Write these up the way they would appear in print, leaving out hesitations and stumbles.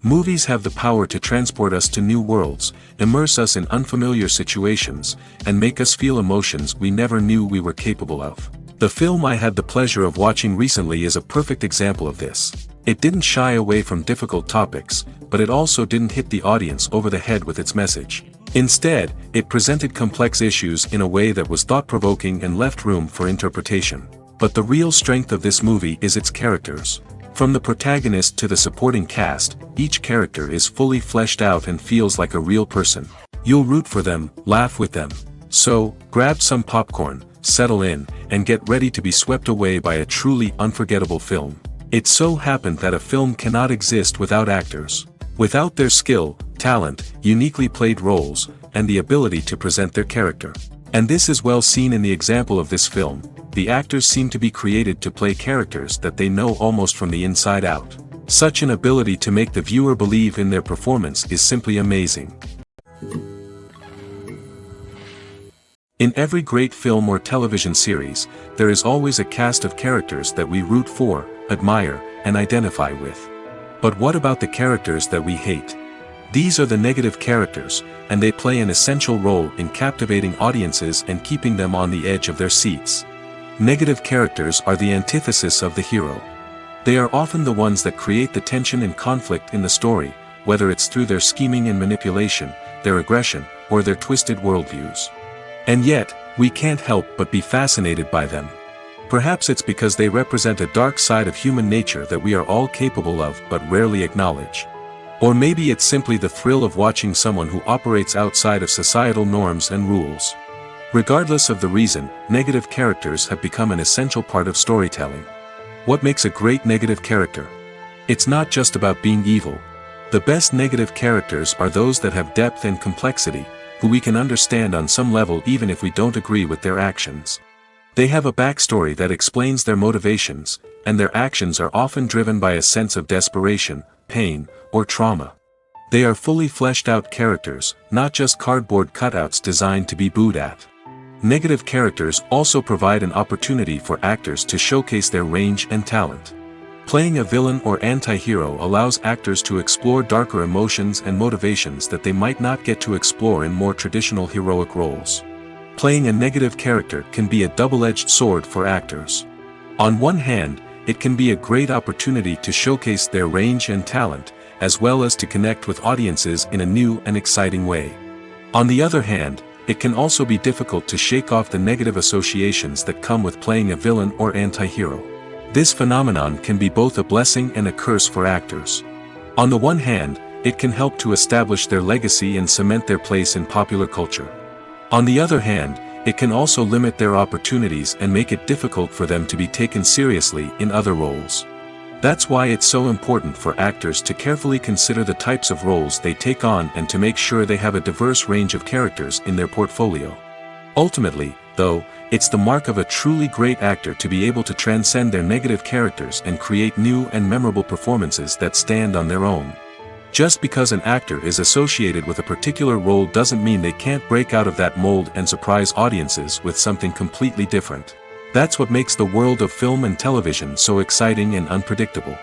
Movies have the power to transport us to new worlds, immerse us in unfamiliar situations, and make us feel emotions we never knew we were capable of. The film I had the pleasure of watching recently is a perfect example of this. It didn't shy away from difficult topics, but it also didn't hit the audience over the head with its message. Instead, it presented complex issues in a way that was thought-provoking and left room for interpretation. But the real strength of this movie is its characters. From the protagonist to the supporting cast, each character is fully fleshed out and feels like a real person. You'll root for them, laugh with them. So, grab some popcorn, settle in, and get ready to be swept away by a truly unforgettable film. It so happened that a film cannot exist without actors. Without their skill, talent, uniquely played roles, and the ability to present their character. And this is well seen in the example of this film. The actors seem to be created to play characters that they know almost from the inside out. Such an ability to make the viewer believe in their performance is simply amazing. In every great film or television series, there is always a cast of characters that we root for, admire, and identify with. But what about the characters that we hate? These are the negative characters, and they play an essential role in captivating audiences and keeping them on the edge of their seats. Negative characters are the antithesis of the hero. They are often the ones that create the tension and conflict in the story, whether it's through their scheming and manipulation, their aggression, or their twisted worldviews. And yet, we can't help but be fascinated by them. Perhaps it's because they represent a dark side of human nature that we are all capable of but rarely acknowledge. Or maybe it's simply the thrill of watching someone who operates outside of societal norms and rules. Regardless of the reason, negative characters have become an essential part of storytelling. What makes a great negative character? It's not just about being evil. The best negative characters are those that have depth and complexity, who we can understand on some level even if we don't agree with their actions. They have a backstory that explains their motivations, and their actions are often driven by a sense of desperation, pain, or trauma. They are fully fleshed out characters, not just cardboard cutouts designed to be booed at. Negative characters also provide an opportunity for actors to showcase their range and talent. Playing a villain or anti-hero allows actors to explore darker emotions and motivations that they might not get to explore in more traditional heroic roles. Playing a negative character can be a double-edged sword for actors. On one hand, it can be a great opportunity to showcase their range and talent, as well as to connect with audiences in a new and exciting way. On the other hand, it can also be difficult to shake off the negative associations that come with playing a villain or anti-hero. This phenomenon can be both a blessing and a curse for actors. On the one hand, it can help to establish their legacy and cement their place in popular culture. On the other hand, it can also limit their opportunities and make it difficult for them to be taken seriously in other roles. That's why it's so important for actors to carefully consider the types of roles they take on and to make sure they have a diverse range of characters in their portfolio. Ultimately, though, it's the mark of a truly great actor to be able to transcend their negative characters and create new and memorable performances that stand on their own. Just because an actor is associated with a particular role doesn't mean they can't break out of that mold and surprise audiences with something completely different. That's what makes the world of film and television so exciting and unpredictable.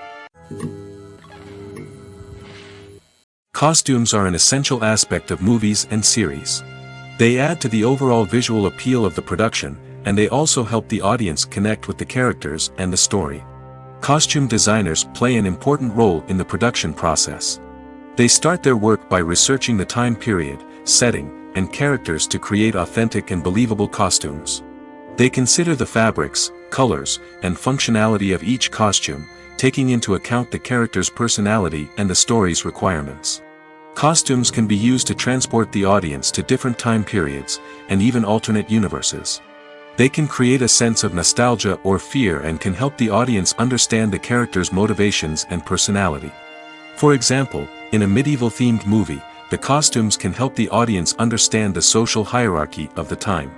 Costumes are an essential aspect of movies and series. They add to the overall visual appeal of the production, and they also help the audience connect with the characters and the story. Costume designers play an important role in the production process. They start their work by researching the time period, setting, and characters to create authentic and believable costumes. They consider the fabrics, colors, and functionality of each costume, taking into account the character's personality and the story's requirements. Costumes can be used to transport the audience to different time periods, and even alternate universes. They can create a sense of nostalgia or fear and can help the audience understand the character's motivations and personality. For example, in a medieval-themed movie, the costumes can help the audience understand the social hierarchy of the time.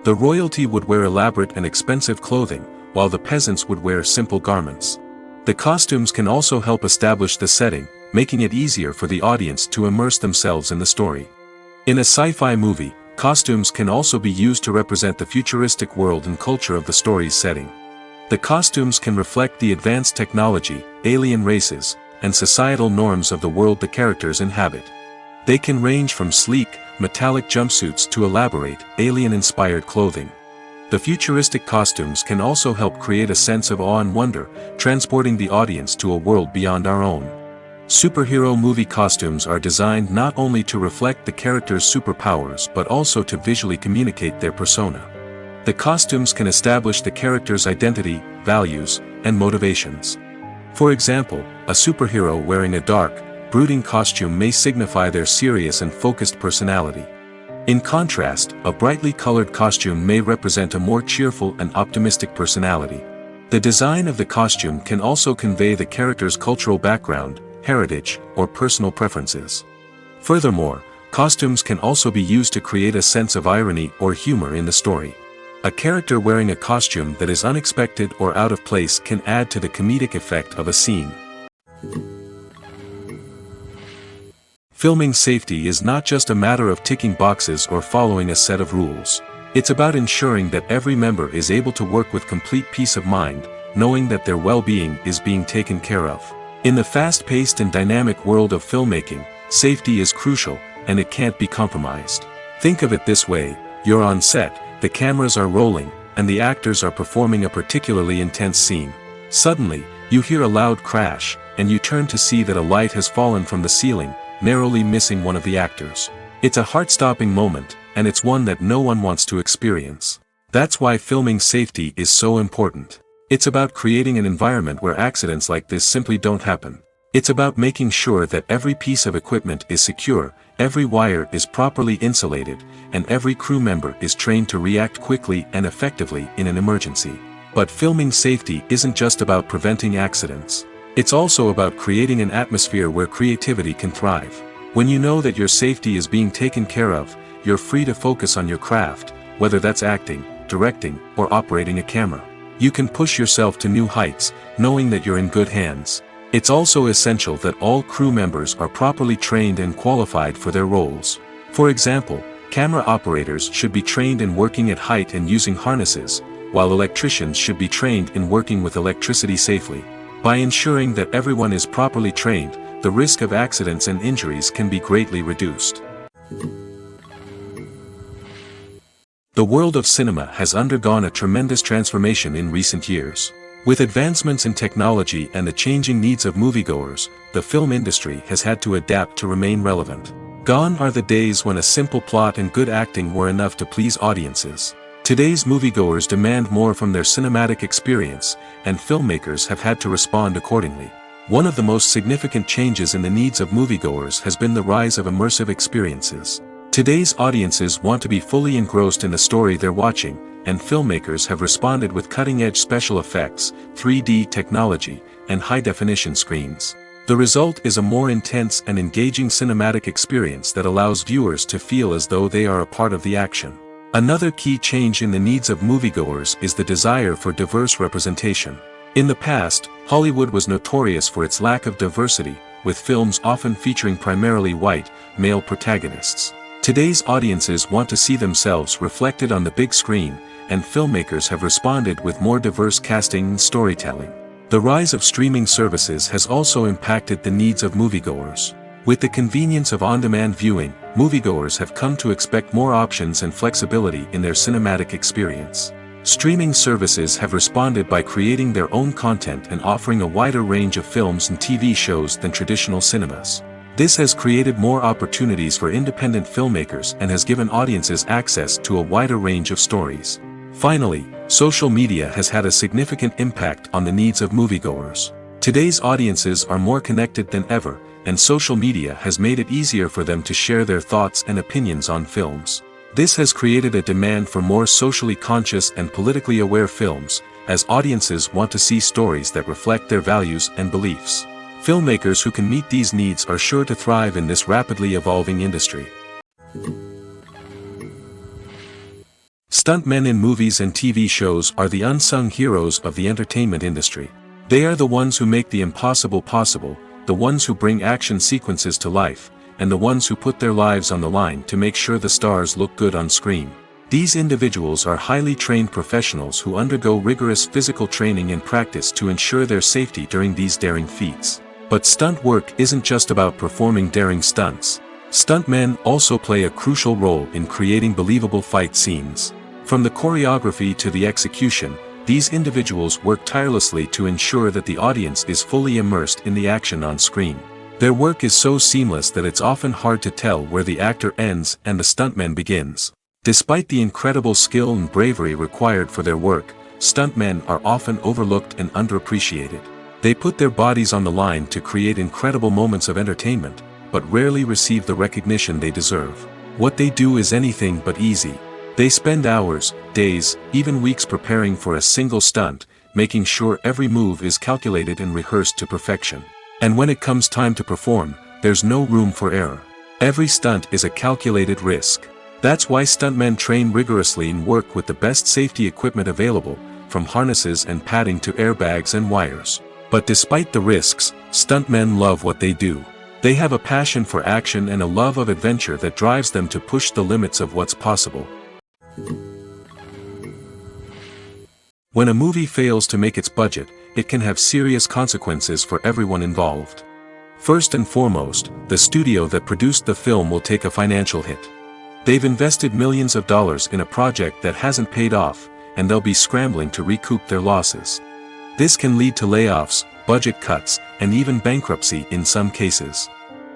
The royalty would wear elaborate and expensive clothing, while the peasants would wear simple garments. The costumes can also help establish the setting, making it easier for the audience to immerse themselves in the story. In a sci-fi movie, costumes can also be used to represent the futuristic world and culture of the story's setting. The costumes can reflect the advanced technology, alien races, and societal norms of the world the characters inhabit. They can range from sleek, metallic jumpsuits to elaborate, alien-inspired clothing. The futuristic costumes can also help create a sense of awe and wonder, transporting the audience to a world beyond our own. Superhero movie costumes are designed not only to reflect the character's superpowers but also to visually communicate their persona. The costumes can establish the character's identity, values, and motivations. For example, a superhero wearing a dark, brooding costume may signify their serious and focused personality. In contrast, a brightly colored costume may represent a more cheerful and optimistic personality. The design of the costume can also convey the character's cultural background, heritage, or personal preferences. Furthermore, costumes can also be used to create a sense of irony or humor in the story. A character wearing a costume that is unexpected or out of place can add to the comedic effect of a scene. Filming safety is not just a matter of ticking boxes or following a set of rules. It's about ensuring that every member is able to work with complete peace of mind, knowing that their well-being is being taken care of. In the fast-paced and dynamic world of filmmaking, safety is crucial, and it can't be compromised. Think of it this way: you're on set, the cameras are rolling, and the actors are performing a particularly intense scene. Suddenly, you hear a loud crash, and you turn to see that a light has fallen from the ceiling, narrowly missing one of the actors. It's a heart-stopping moment, and it's one that no one wants to experience. That's why filming safety is so important. It's about creating an environment where accidents like this simply don't happen. It's about making sure that every piece of equipment is secure, every wire is properly insulated, and every crew member is trained to react quickly and effectively in an emergency. But filming safety isn't just about preventing accidents. It's also about creating an atmosphere where creativity can thrive. When you know that your safety is being taken care of, you're free to focus on your craft, whether that's acting, directing, or operating a camera. You can push yourself to new heights, knowing that you're in good hands. It's also essential that all crew members are properly trained and qualified for their roles. For example, camera operators should be trained in working at height and using harnesses, while electricians should be trained in working with electricity safely. By ensuring that everyone is properly trained, the risk of accidents and injuries can be greatly reduced. The world of cinema has undergone a tremendous transformation in recent years. With advancements in technology and the changing needs of moviegoers, the film industry has had to adapt to remain relevant. Gone are the days when a simple plot and good acting were enough to please audiences. Today's moviegoers demand more from their cinematic experience, and filmmakers have had to respond accordingly. One of the most significant changes in the needs of moviegoers has been the rise of immersive experiences. Today's audiences want to be fully engrossed in the story they're watching, and filmmakers have responded with cutting-edge special effects, 3D technology, and high-definition screens. The result is a more intense and engaging cinematic experience that allows viewers to feel as though they are a part of the action. Another key change in the needs of moviegoers is the desire for diverse representation. In the past, Hollywood was notorious for its lack of diversity, with films often featuring primarily white, male protagonists. Today's audiences want to see themselves reflected on the big screen, and filmmakers have responded with more diverse casting and storytelling. The rise of streaming services has also impacted the needs of moviegoers. With the convenience of on-demand viewing, moviegoers have come to expect more options and flexibility in their cinematic experience. Streaming services have responded by creating their own content and offering a wider range of films and TV shows than traditional cinemas. This has created more opportunities for independent filmmakers and has given audiences access to a wider range of stories. Finally, social media has had a significant impact on the needs of moviegoers. Today's audiences are more connected than ever, and social media has made it easier for them to share their thoughts and opinions on films. This has created a demand for more socially conscious and politically aware films, as audiences want to see stories that reflect their values and beliefs. Filmmakers who can meet these needs are sure to thrive in this rapidly evolving industry. Stuntmen in movies and TV shows are the unsung heroes of the entertainment industry. They are the ones who make the impossible possible, the ones who bring action sequences to life, and the ones who put their lives on the line to make sure the stars look good on screen. These individuals are highly trained professionals who undergo rigorous physical training and practice to ensure their safety during these daring feats. But stunt work isn't just about performing daring stunts. Stuntmen also play a crucial role in creating believable fight scenes. From the choreography to the execution, these individuals work tirelessly to ensure that the audience is fully immersed in the action on screen. Their work is so seamless that it's often hard to tell where the actor ends and the stuntman begins. Despite the incredible skill and bravery required for their work, stuntmen are often overlooked and underappreciated. They put their bodies on the line to create incredible moments of entertainment, but rarely receive the recognition they deserve. What they do is anything but easy. They spend hours, days, even weeks preparing for a single stunt, making sure every move is calculated and rehearsed to perfection. And when it comes time to perform, there's no room for error. Every stunt is a calculated risk. That's why stuntmen train rigorously and work with the best safety equipment available, from harnesses and padding to airbags and wires. But despite the risks, stuntmen love what they do. They have a passion for action and a love of adventure that drives them to push the limits of what's possible. When a movie fails to make its budget, it can have serious consequences for everyone involved. First and foremost, the studio that produced the film will take a financial hit. They've invested millions of dollars in a project that hasn't paid off, and they'll be scrambling to recoup their losses. This can lead to layoffs, budget cuts, and even bankruptcy in some cases.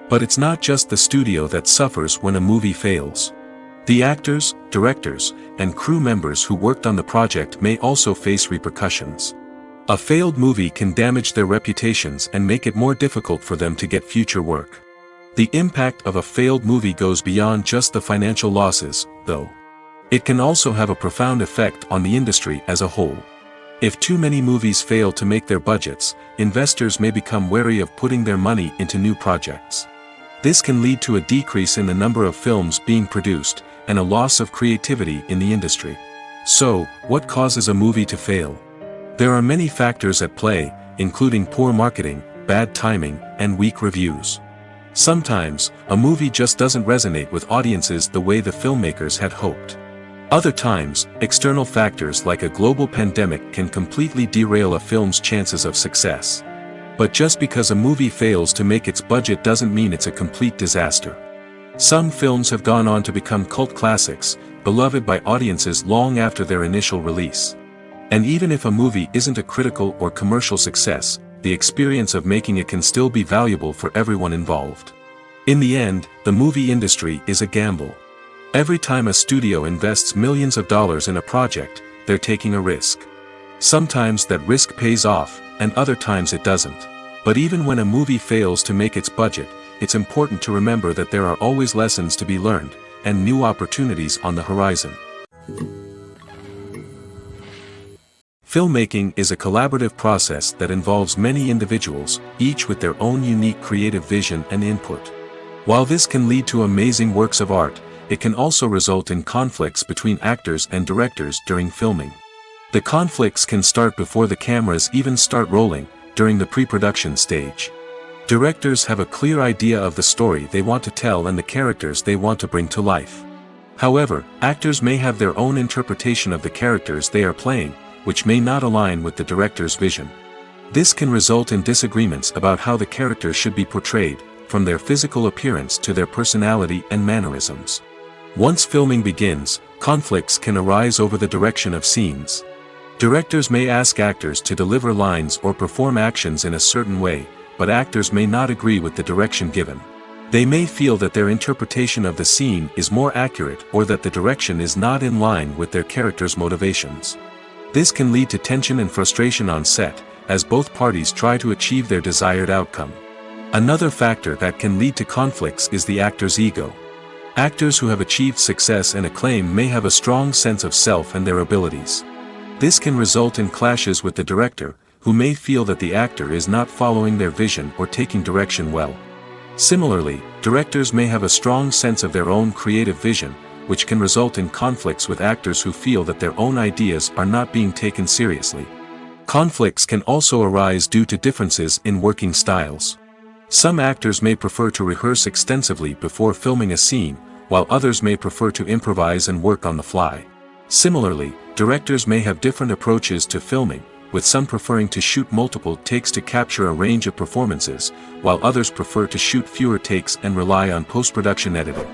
But it's not just the studio that suffers when a movie fails. The actors, directors, and crew members who worked on the project may also face repercussions. A failed movie can damage their reputations and make it more difficult for them to get future work. The impact of a failed movie goes beyond just the financial losses, though. It can also have a profound effect on the industry as a whole. If too many movies fail to make their budgets, investors may become wary of putting their money into new projects. This can lead to a decrease in the number of films being produced, and a loss of creativity in the industry. So, what causes a movie to fail? There are many factors at play, including poor marketing, bad timing, and weak reviews. Sometimes, a movie just doesn't resonate with audiences the way the filmmakers had hoped. Other times, external factors like a global pandemic can completely derail a film's chances of success. But just because a movie fails to make its budget doesn't mean it's a complete disaster. Some films have gone on to become cult classics, beloved by audiences long after their initial release. And even if a movie isn't a critical or commercial success, the experience of making it can still be valuable for everyone involved. In the end, the movie industry is a gamble. Every time a studio invests millions of dollars in a project, they're taking a risk. Sometimes that risk pays off, and other times it doesn't. But even when a movie fails to make its budget, it's important to remember that there are always lessons to be learned, and new opportunities on the horizon. Filmmaking is a collaborative process that involves many individuals, each with their own unique creative vision and input. While this can lead to amazing works of art, it can also result in conflicts between actors and directors during filming. The conflicts can start before the cameras even start rolling, during the pre-production stage. Directors have a clear idea of the story they want to tell and the characters they want to bring to life. However, actors may have their own interpretation of the characters they are playing, which may not align with the director's vision. This can result in disagreements about how the characters should be portrayed, from their physical appearance to their personality and mannerisms. Once filming begins, conflicts can arise over the direction of scenes. Directors may ask actors to deliver lines or perform actions in a certain way, but actors may not agree with the direction given. They may feel that their interpretation of the scene is more accurate or that the direction is not in line with their character's motivations. This can lead to tension and frustration on set, as both parties try to achieve their desired outcome. Another factor that can lead to conflicts is the actor's ego. Actors who have achieved success and acclaim may have a strong sense of self and their abilities. This can result in clashes with the director, who may feel that the actor is not following their vision or taking direction well. Similarly, directors may have a strong sense of their own creative vision, which can result in conflicts with actors who feel that their own ideas are not being taken seriously. Conflicts can also arise due to differences in working styles. Some actors may prefer to rehearse extensively before filming a scene, while others may prefer to improvise and work on the fly. Similarly, directors may have different approaches to filming, with some preferring to shoot multiple takes to capture a range of performances, while others prefer to shoot fewer takes and rely on post-production editing.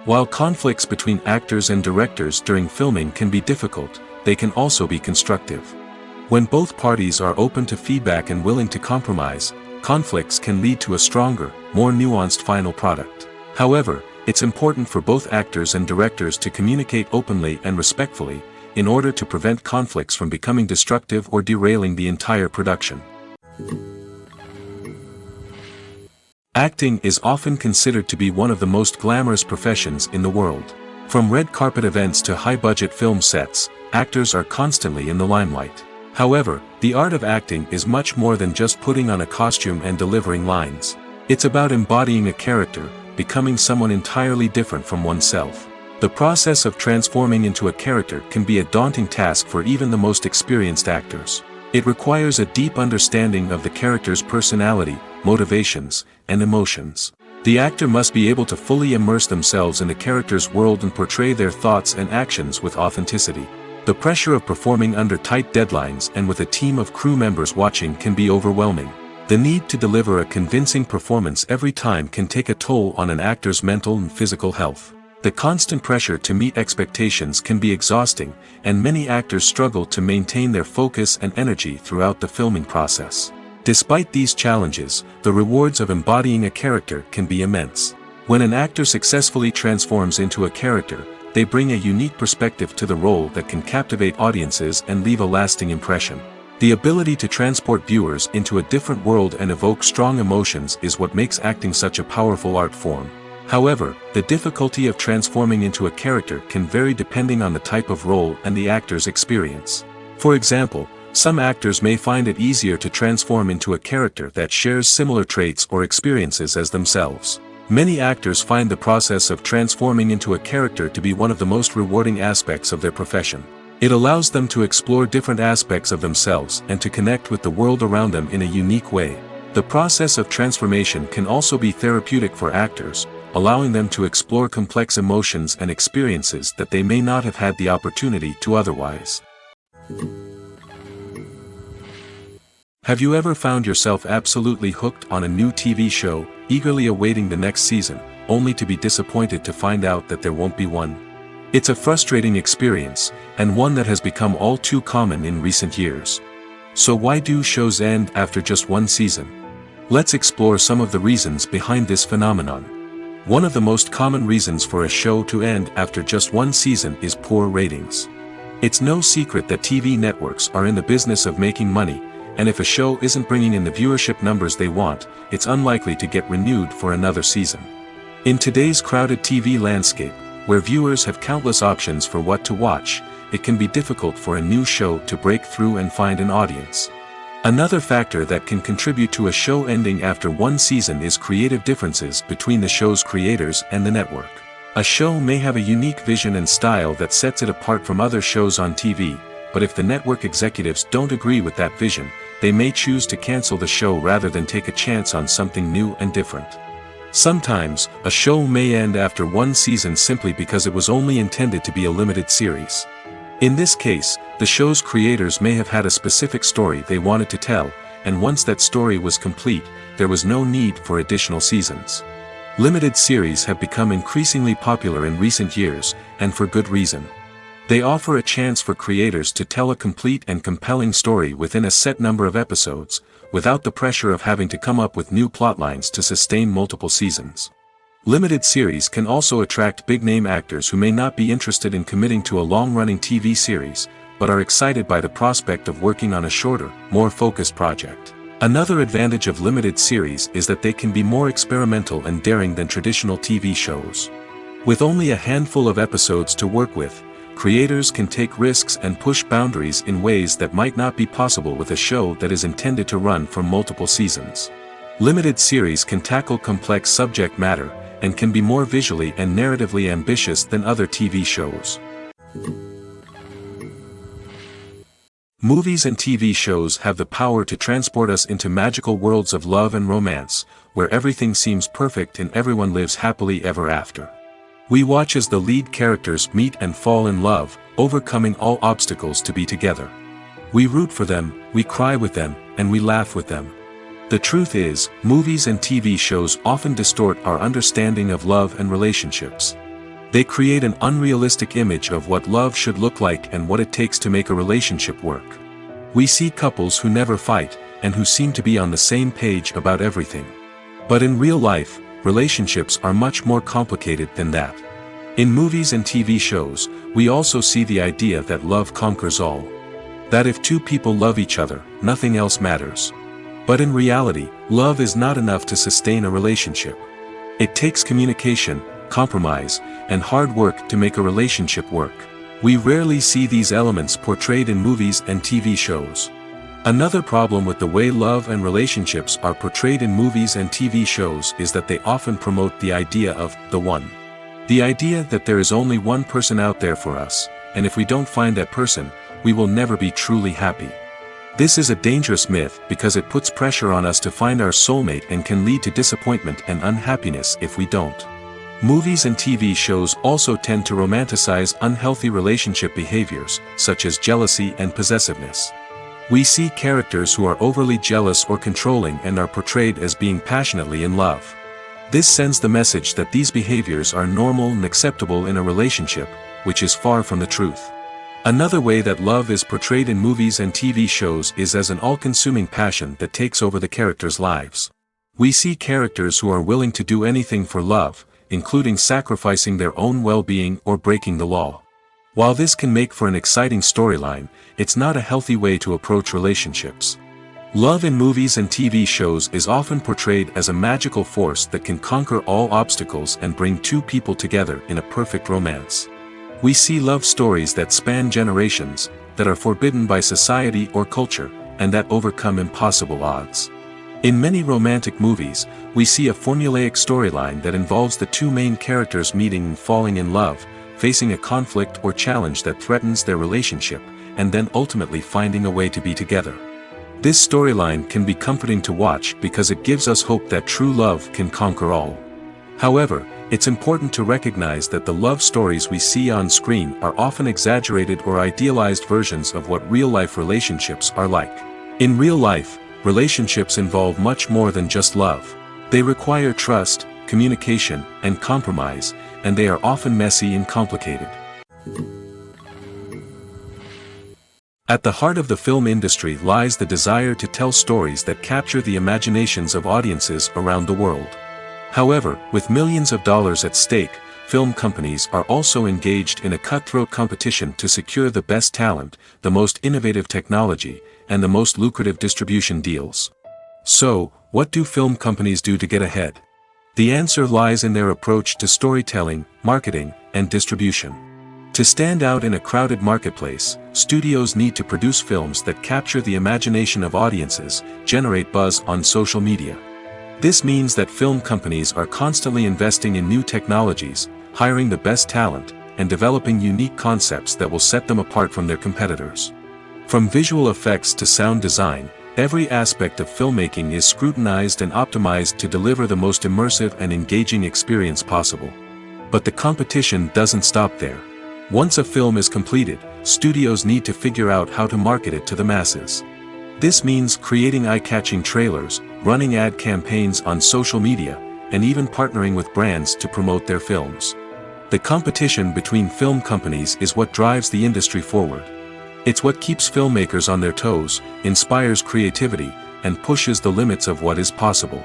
While conflicts between actors and directors during filming can be difficult, they can also be constructive. When both parties are open to feedback and willing to compromise, conflicts can lead to a stronger, more nuanced final product. However, it's important for both actors and directors to communicate openly and respectfully, in order to prevent conflicts from becoming destructive or derailing the entire production. Acting is often considered to be one of the most glamorous professions in the world. From red carpet events to high-budget film sets, actors are constantly in the limelight. However, the art of acting is much more than just putting on a costume and delivering lines. It's about embodying a character, becoming someone entirely different from oneself. The process of transforming into a character can be a daunting task for even the most experienced actors. It requires a deep understanding of the character's personality, motivations, and emotions. The actor must be able to fully immerse themselves in the character's world and portray their thoughts and actions with authenticity. The pressure of performing under tight deadlines and with a team of crew members watching can be overwhelming. The need to deliver a convincing performance every time can take a toll on an actor's mental and physical health. The constant pressure to meet expectations can be exhausting, and many actors struggle to maintain their focus and energy throughout the filming process. Despite these challenges, the rewards of embodying a character can be immense. When an actor successfully transforms into a character, they bring a unique perspective to the role that can captivate audiences and leave a lasting impression. The ability to transport viewers into a different world and evoke strong emotions is what makes acting such a powerful art form. However, the difficulty of transforming into a character can vary depending on the type of role and the actor's experience. For example, some actors may find it easier to transform into a character that shares similar traits or experiences as themselves. Many actors find the process of transforming into a character to be one of the most rewarding aspects of their profession. It allows them to explore different aspects of themselves and to connect with the world around them in a unique way. The process of transformation can also be therapeutic for actors, allowing them to explore complex emotions and experiences that they may not have had the opportunity to otherwise. Have you ever found yourself absolutely hooked on a new TV show, eagerly awaiting the next season, only to be disappointed to find out that there won't be one? It's a frustrating experience, and one that has become all too common in recent years. So why do shows end after just one season? Let's explore some of the reasons behind this phenomenon. One of the most common reasons for a show to end after just one season is poor ratings. It's no secret that TV networks are in the business of making money, and if a show isn't bringing in the viewership numbers they want, it's unlikely to get renewed for another season. In today's crowded TV landscape, where viewers have countless options for what to watch, it can be difficult for a new show to break through and find an audience. Another factor that can contribute to a show ending after one season is creative differences between the show's creators and the network. A show may have a unique vision and style that sets it apart from other shows on TV, but if the network executives don't agree with that vision, they may choose to cancel the show rather than take a chance on something new and different. Sometimes, a show may end after one season simply because it was only intended to be a limited series. In this case, the show's creators may have had a specific story they wanted to tell, and once that story was complete, there was no need for additional seasons. Limited series have become increasingly popular in recent years, and for good reason. They offer a chance for creators to tell a complete and compelling story within a set number of episodes, without the pressure of having to come up with new plotlines to sustain multiple seasons. Limited series can also attract big-name actors who may not be interested in committing to a long-running TV series, but are excited by the prospect of working on a shorter, more focused project. Another advantage of limited series is that they can be more experimental and daring than traditional TV shows. With only a handful of episodes to work with, creators can take risks and push boundaries in ways that might not be possible with a show that is intended to run for multiple seasons. Limited series can tackle complex subject matter, and can be more visually and narratively ambitious than other TV shows. Movies and TV shows have the power to transport us into magical worlds of love and romance, where everything seems perfect and everyone lives happily ever after. We watch as the lead characters meet and fall in love, overcoming all obstacles to be together. We root for them, we cry with them, and we laugh with them. The truth is, movies and TV shows often distort our understanding of love and relationships. They create an unrealistic image of what love should look like and what it takes to make a relationship work. We see couples who never fight, and who seem to be on the same page about everything. But in real life, relationships are much more complicated than that. In movies and TV shows, we also see the idea that love conquers all. That if two people love each other, nothing else matters. But in reality, love is not enough to sustain a relationship. It takes communication, compromise, and hard work to make a relationship work. We rarely see these elements portrayed in movies and TV shows. Another problem with the way love and relationships are portrayed in movies and TV shows is that they often promote the idea of the one. The idea that there is only one person out there for us, and if we don't find that person, we will never be truly happy. This is a dangerous myth because it puts pressure on us to find our soulmate and can lead to disappointment and unhappiness if we don't. Movies and TV shows also tend to romanticize unhealthy relationship behaviors, such as jealousy and possessiveness. We see characters who are overly jealous or controlling and are portrayed as being passionately in love. This sends the message that these behaviors are normal and acceptable in a relationship, which is far from the truth. Another way that love is portrayed in movies and TV shows is as an all-consuming passion that takes over the characters' lives. We see characters who are willing to do anything for love, including sacrificing their own well-being or breaking the law. While this can make for an exciting storyline, it's not a healthy way to approach relationships. Love in movies and TV shows is often portrayed as a magical force that can conquer all obstacles and bring two people together in a perfect romance. We see love stories that span generations, that are forbidden by society or culture, and that overcome impossible odds. In many romantic movies, we see a formulaic storyline that involves the two main characters meeting and falling in love, facing a conflict or challenge that threatens their relationship, and then ultimately finding a way to be together. This storyline can be comforting to watch because it gives us hope that true love can conquer all. However, it's important to recognize that the love stories we see on screen are often exaggerated or idealized versions of what real-life relationships are like. In real life, relationships involve much more than just love. They require trust, communication, and compromise, and they are often messy and complicated. At the heart of the film industry lies the desire to tell stories that capture the imaginations of audiences around the world. However, with millions of dollars at stake, film companies are also engaged in a cutthroat competition to secure the best talent, the most innovative technology, and the most lucrative distribution deals. So, what do film companies do to get ahead? The answer lies in their approach to storytelling, marketing, and distribution. To stand out in a crowded marketplace, studios need to produce films that capture the imagination of audiences, generate buzz on social media. This means that film companies are constantly investing in new technologies, hiring the best talent, and developing unique concepts that will set them apart from their competitors. From visual effects to sound design, every aspect of filmmaking is scrutinized and optimized to deliver the most immersive and engaging experience possible. But the competition doesn't stop there. Once a film is completed, studios need to figure out how to market it to the masses. This means creating eye-catching trailers, running ad campaigns on social media, and even partnering with brands to promote their films. The competition between film companies is what drives the industry forward. It's what keeps filmmakers on their toes, inspires creativity, and pushes the limits of what is possible.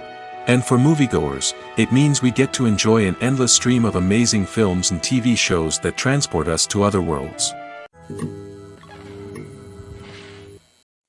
And for moviegoers, it means we get to enjoy an endless stream of amazing films and TV shows that transport us to other worlds.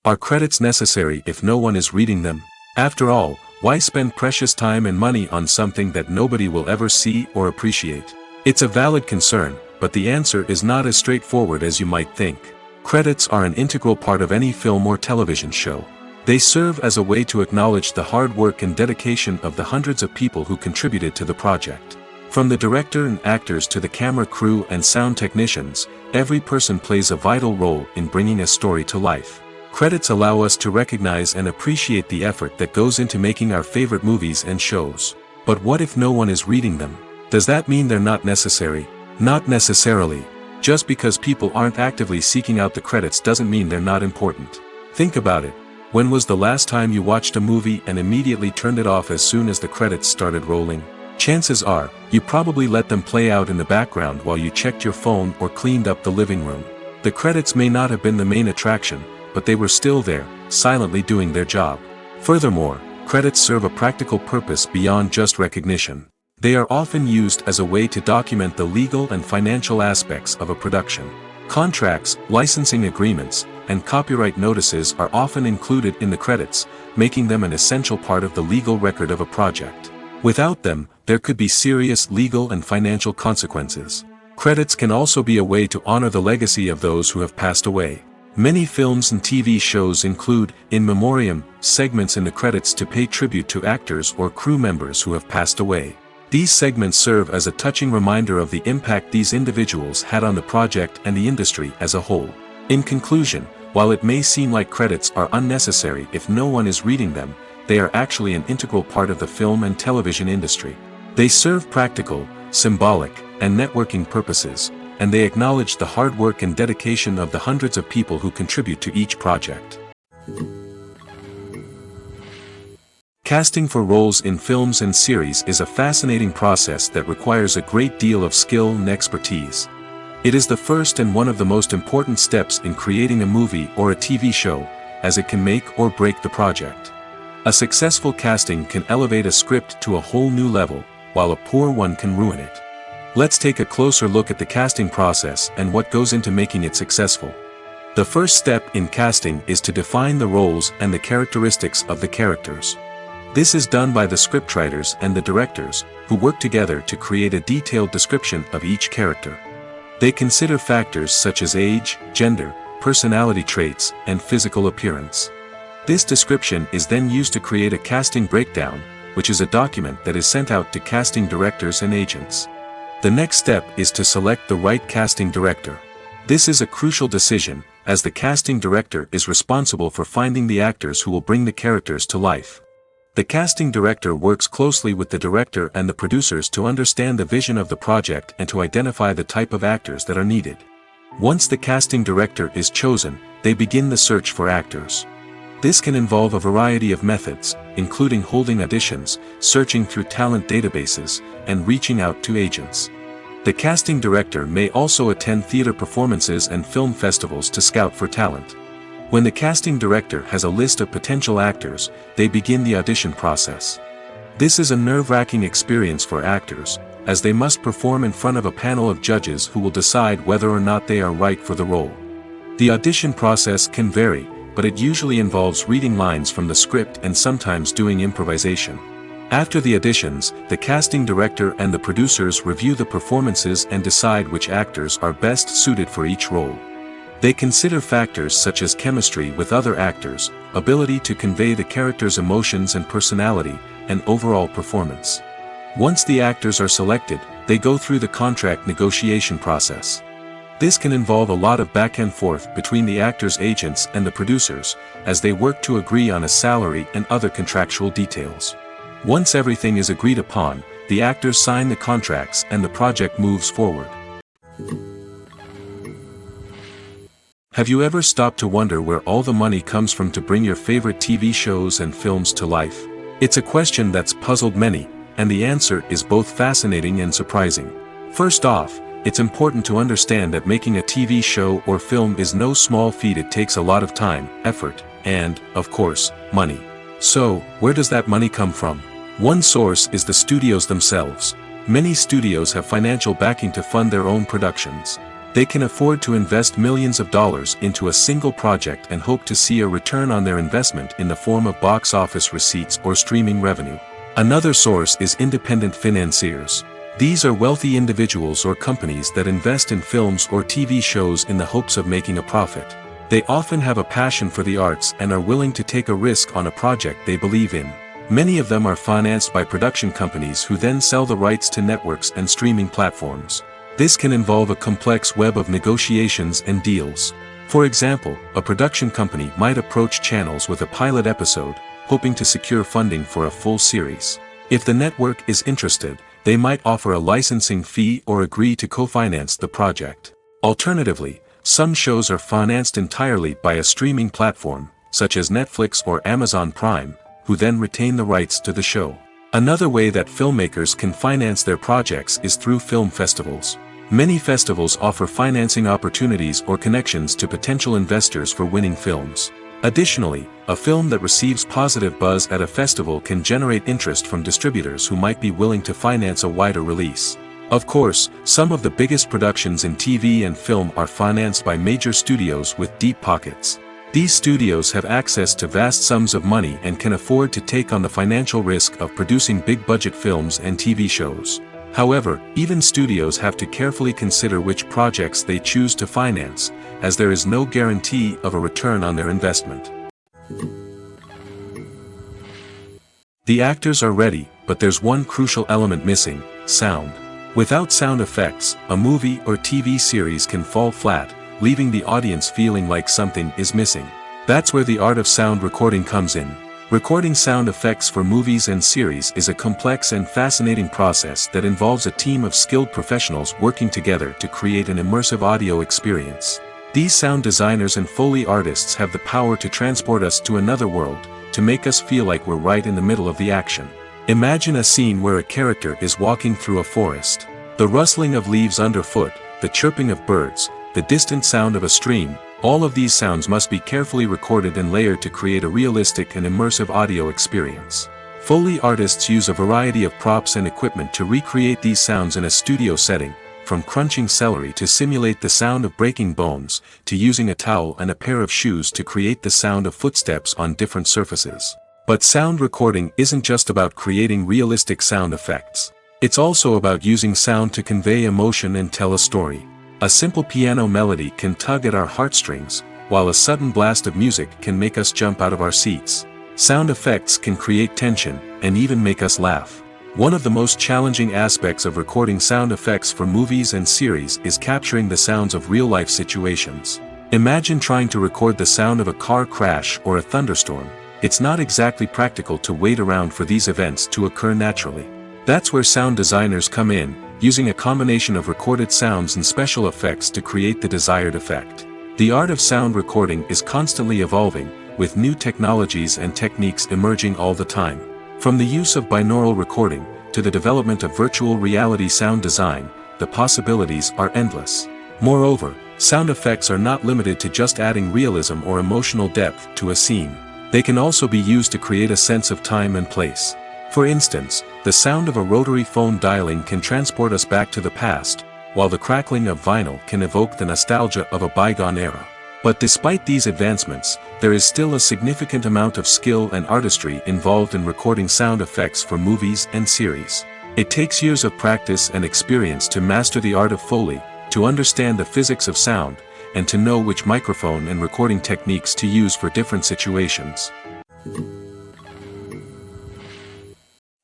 Are credits necessary if no one is reading them? After all, why spend precious time and money on something that nobody will ever see or appreciate? It's a valid concern, but the answer is not as straightforward as you might think. Credits are an integral part of any film or television show. They serve as a way to acknowledge the hard work and dedication of the hundreds of people who contributed to the project. From the director and actors to the camera crew and sound technicians, every person plays a vital role in bringing a story to life. Credits allow us to recognize and appreciate the effort that goes into making our favorite movies and shows. But what if no one is reading them? Does that mean they're not necessary? Not necessarily. Just because people aren't actively seeking out the credits doesn't mean they're not important. Think about it. When was the last time you watched a movie and immediately turned it off as soon as the credits started rolling? Chances are, you probably let them play out in the background while you checked your phone or cleaned up the living room. The credits may not have been the main attraction, but they were still there, silently doing their job. Furthermore, credits serve a practical purpose beyond just recognition. They are often used as a way to document the legal and financial aspects of a production. Contracts, licensing agreements, and copyright notices are often included in the credits, making them an essential part of the legal record of a project. Without them, there could be serious legal and financial consequences. Credits can also be a way to honor the legacy of those who have passed away. Many films and TV shows include, in memoriam, segments in the credits to pay tribute to actors or crew members who have passed away. These segments serve as a touching reminder of the impact these individuals had on the project and the industry as a whole. In conclusion, while it may seem like credits are unnecessary if no one is reading them, they are actually an integral part of the film and television industry. They serve practical, symbolic, and networking purposes, and they acknowledge the hard work and dedication of the hundreds of people who contribute to each project. Casting for roles in films and series is a fascinating process that requires a great deal of skill and expertise. It is the first and one of the most important steps in creating a movie or a TV show, as it can make or break the project. A successful casting can elevate a script to a whole new level, while a poor one can ruin it. Let's take a closer look at the casting process and what goes into making it successful. The first step in casting is to define the roles and the characteristics of the characters. This is done by the scriptwriters and the directors, who work together to create a detailed description of each character. They consider factors such as age, gender, personality traits, and physical appearance. This description is then used to create a casting breakdown, which is a document that is sent out to casting directors and agents. The next step is to select the right casting director. This is a crucial decision, as the casting director is responsible for finding the actors who will bring the characters to life. The casting director works closely with the director and the producers to understand the vision of the project and to identify the type of actors that are needed. Once the casting director is chosen, they begin the search for actors. This can involve a variety of methods, including holding auditions, searching through talent databases, and reaching out to agents. The casting director may also attend theater performances and film festivals to scout for talent. When the casting director has a list of potential actors, they begin the audition process. This is a nerve-wracking experience for actors, as they must perform in front of a panel of judges who will decide whether or not they are right for the role. The audition process can vary, but it usually involves reading lines from the script and sometimes doing improvisation. After the auditions, the casting director and the producers review the performances and decide which actors are best suited for each role. They consider factors such as chemistry with other actors, ability to convey the character's emotions and personality, and overall performance. Once the actors are selected, they go through the contract negotiation process. This can involve a lot of back and forth between the actors' agents and the producers, as they work to agree on a salary and other contractual details. Once everything is agreed upon, the actors sign the contracts and the project moves forward. Have you ever stopped to wonder where all the money comes from to bring your favorite TV shows and films to life? It's a question that's puzzled many, and the answer is both fascinating and surprising. First off, it's important to understand that making a TV show or film is no small feat. It takes a lot of time, effort, and, of course, money. So, where does that money come from? One source is the studios themselves. Many studios have financial backing to fund their own productions. They can afford to invest millions of dollars into a single project and hope to see a return on their investment in the form of box office receipts or streaming revenue. Another source is independent financiers. These are wealthy individuals or companies that invest in films or TV shows in the hopes of making a profit. They often have a passion for the arts and are willing to take a risk on a project they believe in. Many of them are financed by production companies who then sell the rights to networks and streaming platforms. This can involve a complex web of negotiations and deals. For example, a production company might approach channels with a pilot episode, hoping to secure funding for a full series. If the network is interested, they might offer a licensing fee or agree to co-finance the project. Alternatively, some shows are financed entirely by a streaming platform, such as Netflix or Amazon Prime, who then retain the rights to the show. Another way that filmmakers can finance their projects is through film festivals. Many festivals offer financing opportunities or connections to potential investors for winning films. Additionally, a film that receives positive buzz at a festival can generate interest from distributors who might be willing to finance a wider release. Of course, some of the biggest productions in TV and film are financed by major studios with deep pockets. These studios have access to vast sums of money and can afford to take on the financial risk of producing big-budget films and TV shows. However, even studios have to carefully consider which projects they choose to finance, as there is no guarantee of a return on their investment. The actors are ready, but there's one crucial element missing: sound. Without sound effects, a movie or TV series can fall flat, leaving the audience feeling like something is missing. That's where the art of sound recording comes in. Recording sound effects for movies and series is a complex and fascinating process that involves a team of skilled professionals working together to create an immersive audio experience. These sound designers and Foley artists have the power to transport us to another world, to make us feel like we're right in the middle of the action. Imagine a scene where a character is walking through a forest. The rustling of leaves underfoot, the chirping of birds, the distant sound of a stream, all of these sounds must be carefully recorded and layered to create a realistic and immersive audio experience. Foley artists use a variety of props and equipment to recreate these sounds in a studio setting, from crunching celery to simulate the sound of breaking bones, to using a towel and a pair of shoes to create the sound of footsteps on different surfaces. But sound recording isn't just about creating realistic sound effects. It's also about using sound to convey emotion and tell a story. A simple piano melody can tug at our heartstrings, while a sudden blast of music can make us jump out of our seats. Sound effects can create tension, and even make us laugh. One of the most challenging aspects of recording sound effects for movies and series is capturing the sounds of real-life situations. Imagine trying to record the sound of a car crash or a thunderstorm. It's not exactly practical to wait around for these events to occur naturally. That's where sound designers come in, using a combination of recorded sounds and special effects to create the desired effect. The art of sound recording is constantly evolving, with new technologies and techniques emerging all the time. From the use of binaural recording, to the development of virtual reality sound design, the possibilities are endless. Moreover, sound effects are not limited to just adding realism or emotional depth to a scene. They can also be used to create a sense of time and place. For instance, the sound of a rotary phone dialing can transport us back to the past, while the crackling of vinyl can evoke the nostalgia of a bygone era. But despite these advancements, there is still a significant amount of skill and artistry involved in recording sound effects for movies and series. It takes years of practice and experience to master the art of Foley, to understand the physics of sound, and to know which microphone and recording techniques to use for different situations.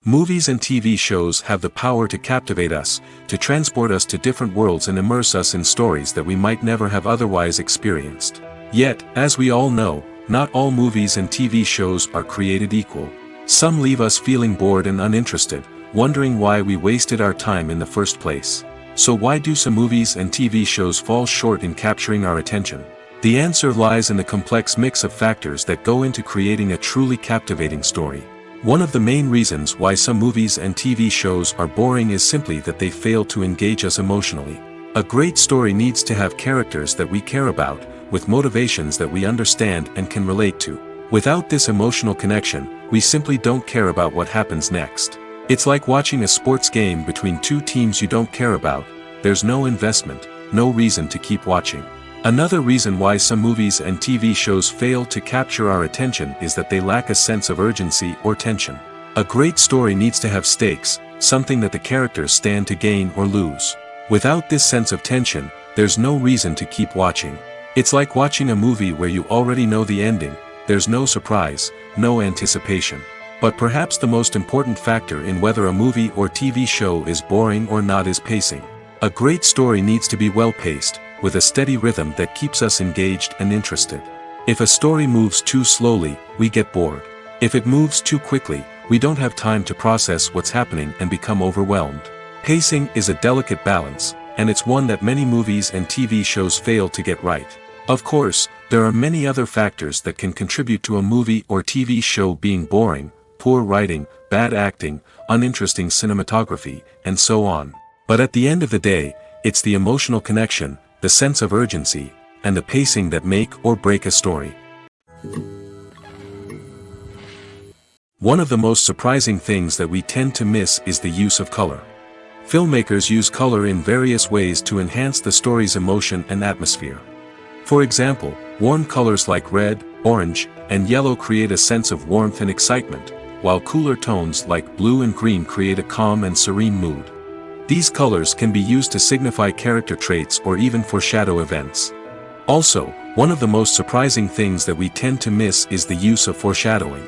Movies and TV shows have the power to captivate us, to transport us to different worlds and immerse us in stories that we might never have otherwise experienced. Yet, as we all know, not all movies and TV shows are created equal. Some leave us feeling bored and uninterested, wondering why we wasted our time in the first place. So why do some movies and TV shows fall short in capturing our attention? The answer lies in the complex mix of factors that go into creating a truly captivating story. One of the main reasons why some movies and TV shows are boring is simply that they fail to engage us emotionally. A great story needs to have characters that we care about, with motivations that we understand and can relate to. Without this emotional connection, we simply don't care about what happens next. It's like watching a sports game between two teams you don't care about. There's no investment, no reason to keep watching. Another reason why some movies and TV shows fail to capture our attention is that they lack a sense of urgency or tension. A great story needs to have stakes, something that the characters stand to gain or lose. Without this sense of tension, there's no reason to keep watching. It's like watching a movie where you already know the ending. There's no surprise, no anticipation. But perhaps the most important factor in whether a movie or TV show is boring or not is pacing. A great story needs to be well-paced, with a steady rhythm that keeps us engaged and interested. If a story moves too slowly, we get bored. If it moves too quickly, we don't have time to process what's happening and become overwhelmed. Pacing is a delicate balance, and it's one that many movies and TV shows fail to get right. Of course, there are many other factors that can contribute to a movie or TV show being boring: poor writing, bad acting, uninteresting cinematography, and so on. But at the end of the day, it's the emotional connection, the sense of urgency, and the pacing that make or break a story. One of the most surprising things that we tend to miss is the use of color. Filmmakers use color in various ways to enhance the story's emotion and atmosphere. For example, warm colors like red, orange, and yellow create a sense of warmth and excitement, while cooler tones like blue and green create a calm and serene mood. These colors can be used to signify character traits or even foreshadow events. Also, one of the most surprising things that we tend to miss is the use of foreshadowing.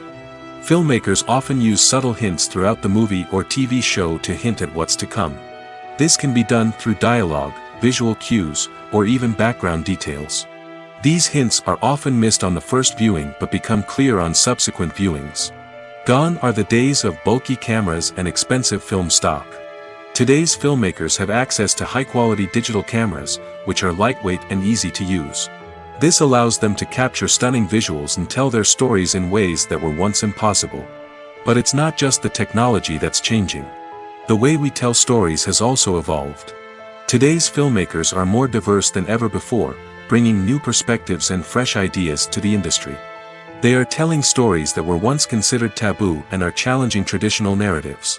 Filmmakers often use subtle hints throughout the movie or TV show to hint at what's to come. This can be done through dialogue, visual cues, or even background details. These hints are often missed on the first viewing but become clear on subsequent viewings. Gone are the days of bulky cameras and expensive film stock. Today's filmmakers have access to high-quality digital cameras, which are lightweight and easy to use. This allows them to capture stunning visuals and tell their stories in ways that were once impossible. But it's not just the technology that's changing. The way we tell stories has also evolved. Today's filmmakers are more diverse than ever before, bringing new perspectives and fresh ideas to the industry. They are telling stories that were once considered taboo and are challenging traditional narratives.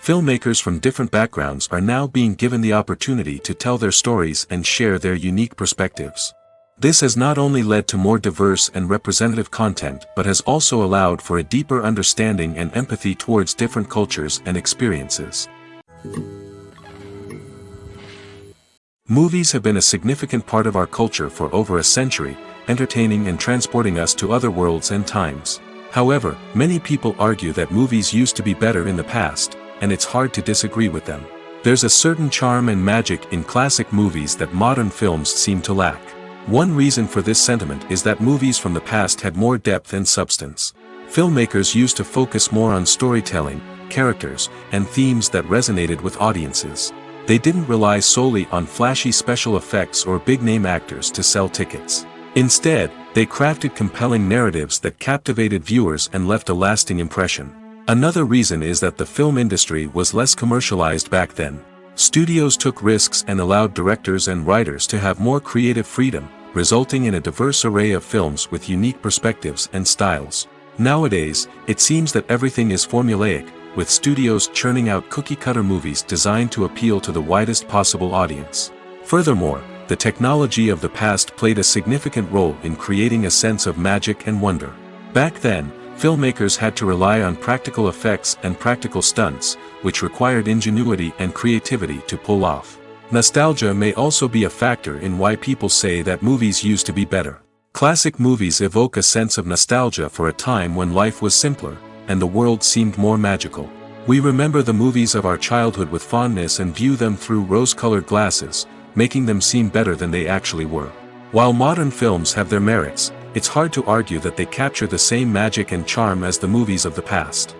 Filmmakers from different backgrounds are now being given the opportunity to tell their stories and share their unique perspectives. This has not only led to more diverse and representative content but has also allowed for a deeper understanding and empathy towards different cultures and experiences. Movies have been a significant part of our culture for over a century, entertaining and transporting us to other worlds and times. However, many people argue that movies used to be better in the past, and it's hard to disagree with them. There's a certain charm and magic in classic movies that modern films seem to lack. One reason for this sentiment is that movies from the past had more depth and substance. Filmmakers used to focus more on storytelling, characters, and themes that resonated with audiences. They didn't rely solely on flashy special effects or big-name actors to sell tickets. Instead, they crafted compelling narratives that captivated viewers and left a lasting impression. Another reason is that the film industry was less commercialized back then. Studios took risks and allowed directors and writers to have more creative freedom, resulting in a diverse array of films with unique perspectives and styles. Nowadays, it seems that everything is formulaic, with studios churning out cookie-cutter movies designed to appeal to the widest possible audience. Furthermore, the technology of the past played a significant role in creating a sense of magic and wonder. Back then, filmmakers had to rely on practical effects and practical stunts, which required ingenuity and creativity to pull off. Nostalgia may also be a factor in why people say that movies used to be better. Classic movies evoke a sense of nostalgia for a time when life was simpler, and the world seemed more magical. We remember the movies of our childhood with fondness and view them through rose-colored glasses, making them seem better than they actually were. While modern films have their merits, it's hard to argue that they capture the same magic and charm as the movies of the past.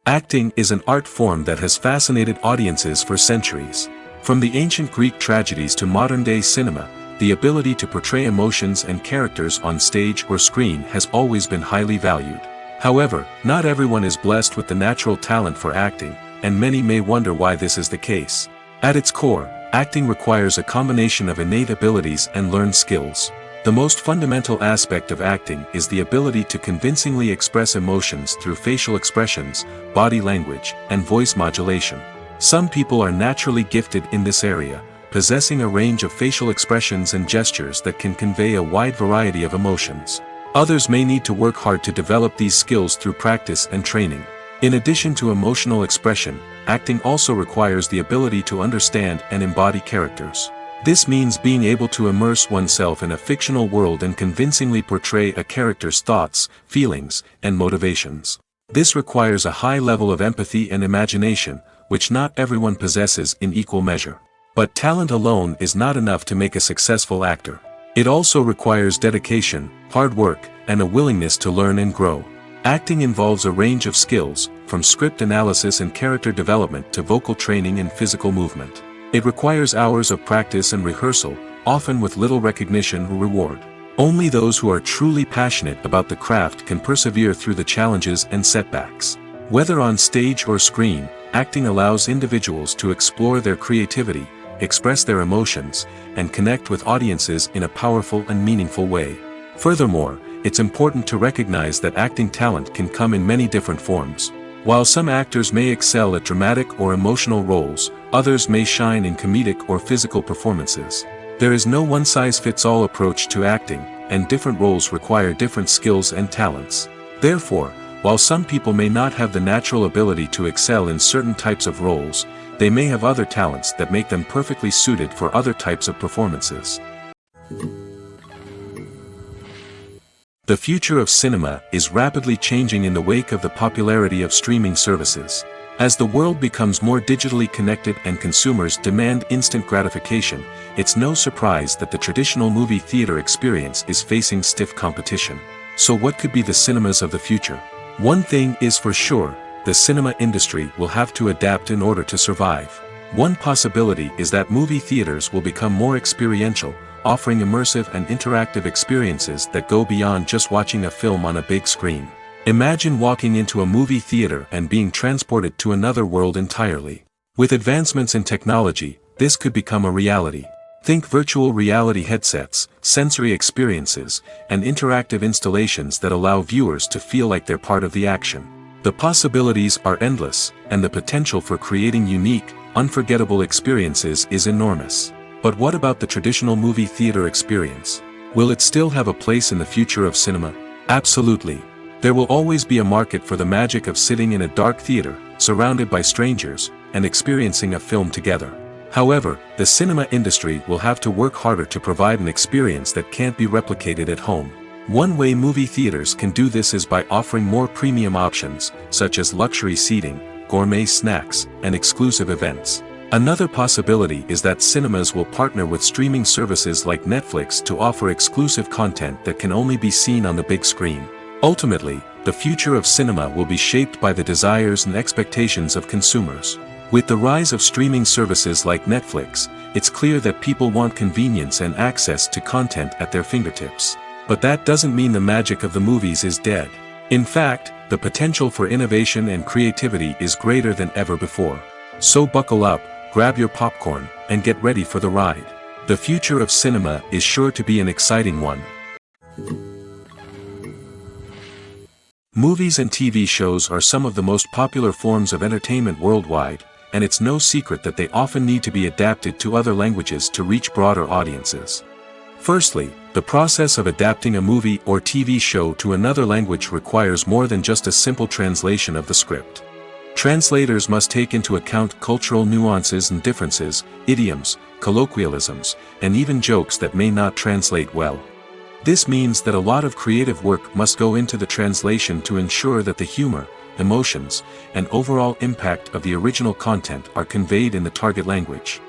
Acting is an art form that has fascinated audiences for centuries. From the ancient Greek tragedies to modern-day cinema, the ability to portray emotions and characters on stage or screen has always been highly valued. However, not everyone is blessed with the natural talent for acting, and many may wonder why this is the case. At its core, acting requires a combination of innate abilities and learned skills. The most fundamental aspect of acting is the ability to convincingly express emotions through facial expressions, body language, and voice modulation. Some people are naturally gifted in this area, possessing a range of facial expressions and gestures that can convey a wide variety of emotions. Others may need to work hard to develop these skills through practice and training. In addition to emotional expression, acting also requires the ability to understand and embody characters. This means being able to immerse oneself in a fictional world and convincingly portray a character's thoughts, feelings, and motivations. This requires a high level of empathy and imagination, which not everyone possesses in equal measure. But talent alone is not enough to make a successful actor. It also requires dedication, hard work, and a willingness to learn and grow. Acting involves a range of skills, from script analysis and character development to vocal training and physical movement. It requires hours of practice and rehearsal, often with little recognition or reward. Only those who are truly passionate about the craft can persevere through the challenges and setbacks. Whether on stage or screen, acting allows individuals to explore their creativity, express their emotions, and connect with audiences in a powerful and meaningful way. Furthermore, it's important to recognize that acting talent can come in many different forms. While some actors may excel at dramatic or emotional roles, others may shine in comedic or physical performances. There is no one-size-fits-all approach to acting, and different roles require different skills and talents. Therefore, while some people may not have the natural ability to excel in certain types of roles, they may have other talents that make them perfectly suited for other types of performances. The future of cinema is rapidly changing in the wake of the popularity of streaming services. As the world becomes more digitally connected and consumers demand instant gratification, it's no surprise that the traditional movie theater experience is facing stiff competition. So what could be the cinemas of the future? One thing is for sure, the cinema industry will have to adapt in order to survive. One possibility is that movie theaters will become more experiential, offering immersive and interactive experiences that go beyond just watching a film on a big screen. Imagine walking into a movie theater and being transported to another world entirely. With advancements in technology, this could become a reality. Think virtual reality headsets, sensory experiences, and interactive installations that allow viewers to feel like they're part of the action. The possibilities are endless, and the potential for creating unique, unforgettable experiences is enormous. But what about the traditional movie theater experience? Will it still have a place in the future of cinema? Absolutely. There will always be a market for the magic of sitting in a dark theater, surrounded by strangers, and experiencing a film together. However, the cinema industry will have to work harder to provide an experience that can't be replicated at home. One way movie theaters can do this is by offering more premium options, such as luxury seating, gourmet snacks, and exclusive events. Another possibility is that cinemas will partner with streaming services like Netflix to offer exclusive content that can only be seen on the big screen. Ultimately, the future of cinema will be shaped by the desires and expectations of consumers. With the rise of streaming services like Netflix, it's clear that people want convenience and access to content at their fingertips. But that doesn't mean the magic of the movies is dead. In fact, the potential for innovation and creativity is greater than ever before. So buckle up, grab your popcorn, and get ready for the ride. The future of cinema is sure to be an exciting one. Movies and TV shows are some of the most popular forms of entertainment worldwide, and it's no secret that they often need to be adapted to other languages to reach broader audiences. Firstly, the process of adapting a movie or TV show to another language requires more than just a simple translation of the script. Translators must take into account cultural nuances and differences, idioms, colloquialisms, and even jokes that may not translate well. This means that a lot of creative work must go into the translation to ensure that the humor, emotions, and overall impact of the original content are conveyed in the target language.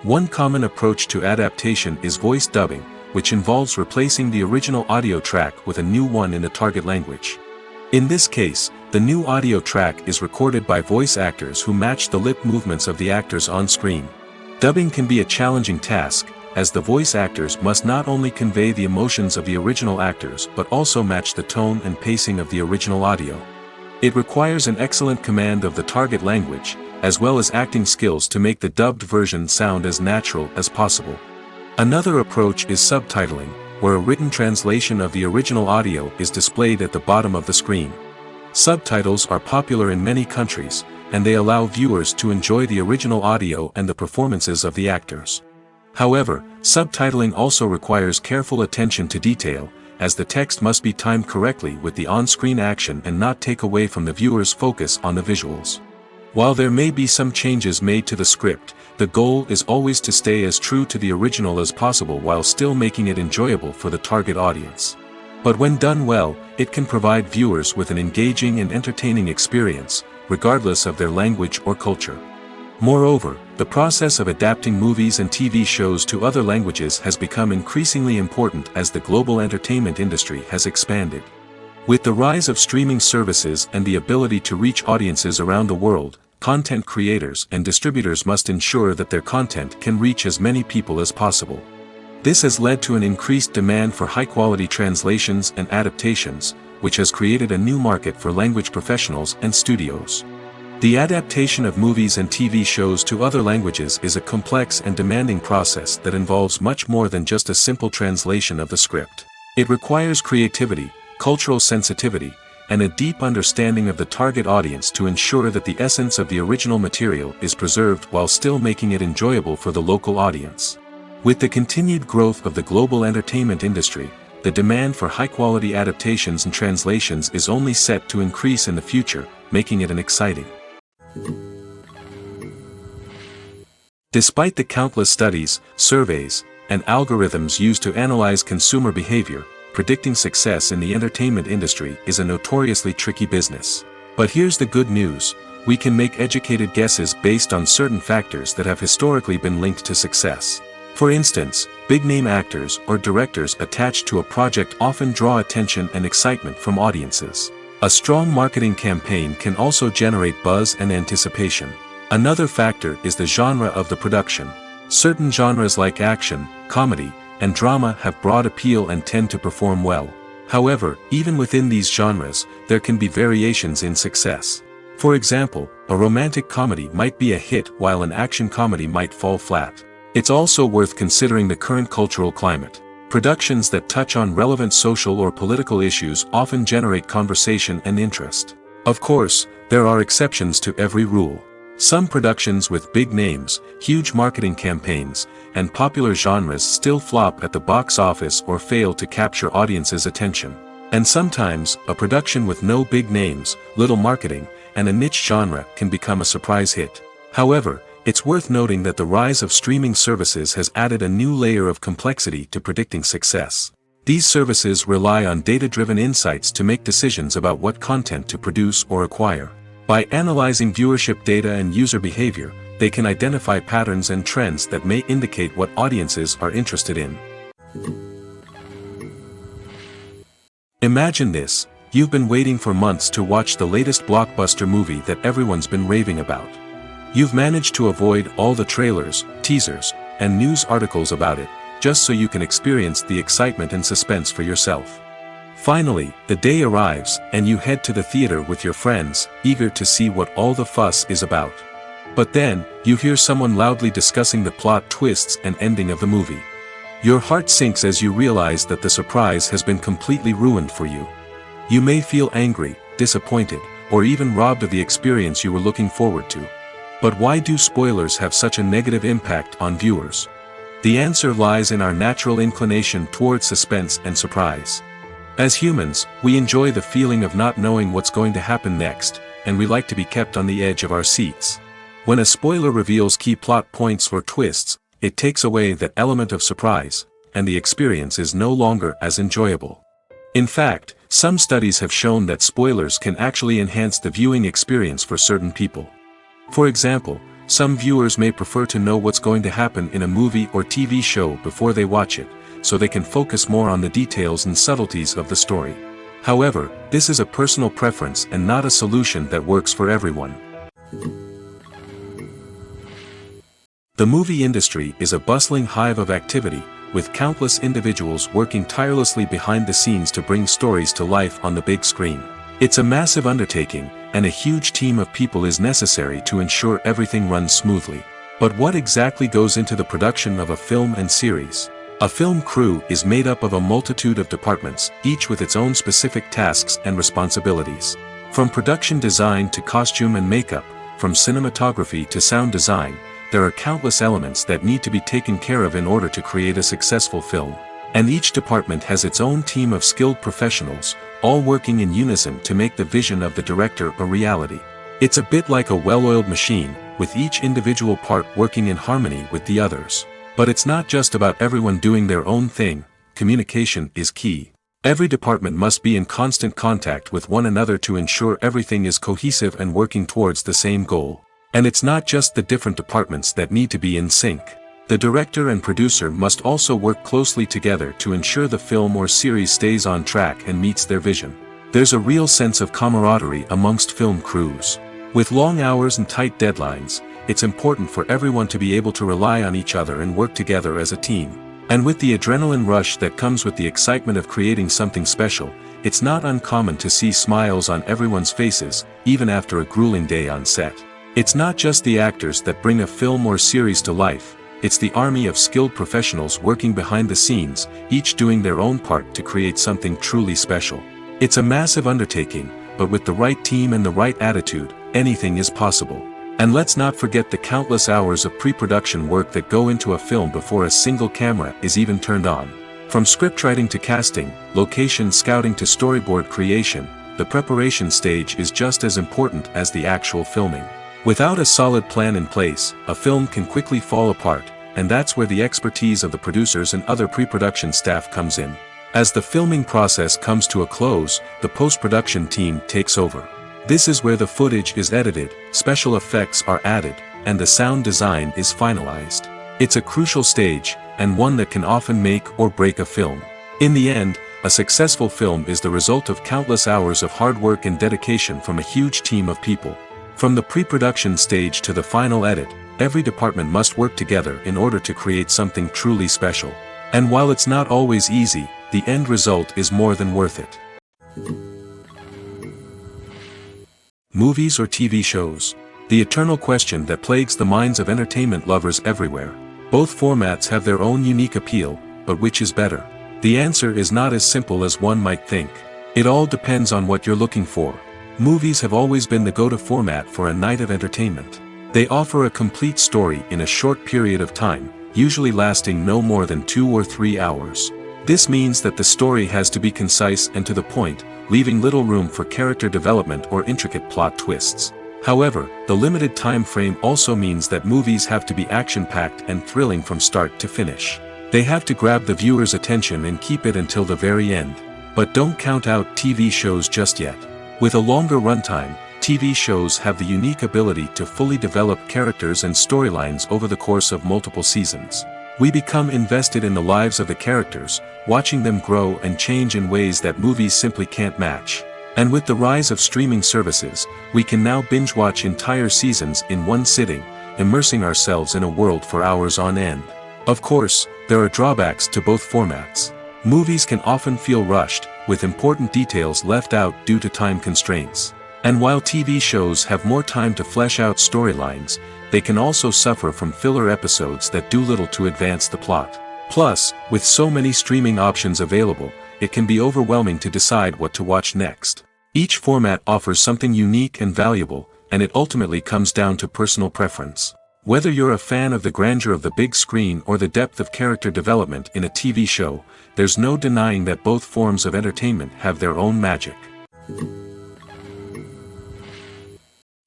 One common approach to adaptation is voice dubbing, which involves replacing the original audio track with a new one in the target language. In this case, the new audio track is recorded by voice actors who match the lip movements of the actors on screen. Dubbing can be a challenging task, as the voice actors must not only convey the emotions of the original actors but also match the tone and pacing of the original audio. It requires an excellent command of the target language, as well as acting skills to make the dubbed version sound as natural as possible. Another approach is subtitling, where a written translation of the original audio is displayed at the bottom of the screen. Subtitles are popular in many countries, and they allow viewers to enjoy the original audio and the performances of the actors. However, subtitling also requires careful attention to detail, as the text must be timed correctly with the on-screen action and not take away from the viewer's focus on the visuals. While there may be some changes made to the script, the goal is always to stay as true to the original as possible while still making it enjoyable for the target audience. But when done well, it can provide viewers with an engaging and entertaining experience, regardless of their language or culture. Moreover, the process of adapting movies and TV shows to other languages has become increasingly important as the global entertainment industry has expanded. With the rise of streaming services and the ability to reach audiences around the world, content creators and distributors must ensure that their content can reach as many people as possible. This has led to an increased demand for high-quality translations and adaptations, which has created a new market for language professionals and studios. The adaptation of movies and TV shows to other languages is a complex and demanding process that involves much more than just a simple translation of the script. It requires creativity, cultural sensitivity, and a deep understanding of the target audience to ensure that the essence of the original material is preserved while still making it enjoyable for the local audience. With the continued growth of the global entertainment industry, the demand for high-quality adaptations and translations is only set to increase in the future, making it an exciting. Despite the countless studies, surveys, and algorithms used to analyze consumer behavior, predicting success in the entertainment industry is a notoriously tricky business. But here's the good news: we can make educated guesses based on certain factors that have historically been linked to success. For instance, big-name actors or directors attached to a project often draw attention and excitement from audiences. A strong marketing campaign can also generate buzz and anticipation. Another factor is the genre of the production. Certain genres like action, comedy, and drama have broad appeal and tend to perform well. However, even within these genres, there can be variations in success. For example, a romantic comedy might be a hit while an action comedy might fall flat. It's also worth considering the current cultural climate. Productions that touch on relevant social or political issues often generate conversation and interest. Of course, there are exceptions to every rule. Some productions with big names, huge marketing campaigns, and popular genres still flop at the box office or fail to capture audiences' attention. And sometimes, a production with no big names, little marketing, and a niche genre can become a surprise hit. However, it's worth noting that the rise of streaming services has added a new layer of complexity to predicting success. These services rely on data-driven insights to make decisions about what content to produce or acquire. By analyzing viewership data and user behavior, they can identify patterns and trends that may indicate what audiences are interested in. Imagine this: you've been waiting for months to watch the latest blockbuster movie that everyone's been raving about. You've managed to avoid all the trailers, teasers, and news articles about it, just so you can experience the excitement and suspense for yourself. Finally, the day arrives, and you head to the theater with your friends, eager to see what all the fuss is about. But then, you hear someone loudly discussing the plot twists and ending of the movie. Your heart sinks as you realize that the surprise has been completely ruined for you. You may feel angry, disappointed, or even robbed of the experience you were looking forward to. But why do spoilers have such a negative impact on viewers? The answer lies in our natural inclination toward suspense and surprise. As humans, we enjoy the feeling of not knowing what's going to happen next, and we like to be kept on the edge of our seats. When a spoiler reveals key plot points or twists, it takes away that element of surprise, and the experience is no longer as enjoyable. In fact, some studies have shown that spoilers can actually enhance the viewing experience for certain people. For example, some viewers may prefer to know what's going to happen in a movie or TV show before they watch it, so they can focus more on the details and subtleties of the story. However, this is a personal preference and not a solution that works for everyone. The movie industry is a bustling hive of activity, with countless individuals working tirelessly behind the scenes to bring stories to life on the big screen. It's a massive undertaking, and a huge team of people is necessary to ensure everything runs smoothly. But what exactly goes into the production of a film and series? A film crew is made up of a multitude of departments, each with its own specific tasks and responsibilities. From production design to costume and makeup, from cinematography to sound design, there are countless elements that need to be taken care of in order to create a successful film. And each department has its own team of skilled professionals, all working in unison to make the vision of the director a reality. It's a bit like a well-oiled machine, with each individual part working in harmony with the others. But it's not just about everyone doing their own thing. Communication is key. Every department must be in constant contact with one another to ensure everything is cohesive and working towards the same goal. And it's not just the different departments that need to be in sync. The director and producer must also work closely together to ensure the film or series stays on track and meets their vision. There's a real sense of camaraderie amongst film crews. With long hours and tight deadlines, it's important for everyone to be able to rely on each other and work together as a team. And with the adrenaline rush that comes with the excitement of creating something special, it's not uncommon to see smiles on everyone's faces, even after a grueling day on set. It's not just the actors that bring a film or series to life, it's the army of skilled professionals working behind the scenes, each doing their own part to create something truly special. It's a massive undertaking, but with the right team and the right attitude, anything is possible. And let's not forget the countless hours of pre-production work that go into a film before a single camera is even turned on. From scriptwriting to casting, location scouting to storyboard creation, the preparation stage is just as important as the actual filming. Without a solid plan in place, a film can quickly fall apart, and that's where the expertise of the producers and other pre-production staff comes in. As the filming process comes to a close, the post-production team takes over. This is where the footage is edited, special effects are added, and the sound design is finalized. It's a crucial stage, and one that can often make or break a film. In the end, a successful film is the result of countless hours of hard work and dedication from a huge team of people. From the pre-production stage to the final edit, every department must work together in order to create something truly special. And while it's not always easy, the end result is more than worth it. Movies or TV shows? The eternal question that plagues the minds of entertainment lovers everywhere. Both formats have their own unique appeal, but which is better? The answer is not as simple as one might think. It all depends on what you're looking for. Movies have always been the go-to format for a night of entertainment. They offer a complete story in a short period of time, usually lasting no more than 2 or 3 hours. This means that the story has to be concise and to the point, leaving little room for character development or intricate plot twists. However, the limited time frame also means that movies have to be action-packed and thrilling from start to finish. They have to grab the viewer's attention and keep it until the very end. But don't count out TV shows just yet. With a longer runtime, TV shows have the unique ability to fully develop characters and storylines over the course of multiple seasons. We become invested in the lives of the characters, watching them grow and change in ways that movies simply can't match. And with the rise of streaming services, we can now binge-watch entire seasons in one sitting, immersing ourselves in a world for hours on end. Of course, there are drawbacks to both formats. Movies can often feel rushed, with important details left out due to time constraints. And while TV shows have more time to flesh out storylines, they can also suffer from filler episodes that do little to advance the plot. Plus, with so many streaming options available, it can be overwhelming to decide what to watch next. Each format offers something unique and valuable, and it ultimately comes down to personal preference. Whether you're a fan of the grandeur of the big screen or the depth of character development in a TV show, there's no denying that both forms of entertainment have their own magic.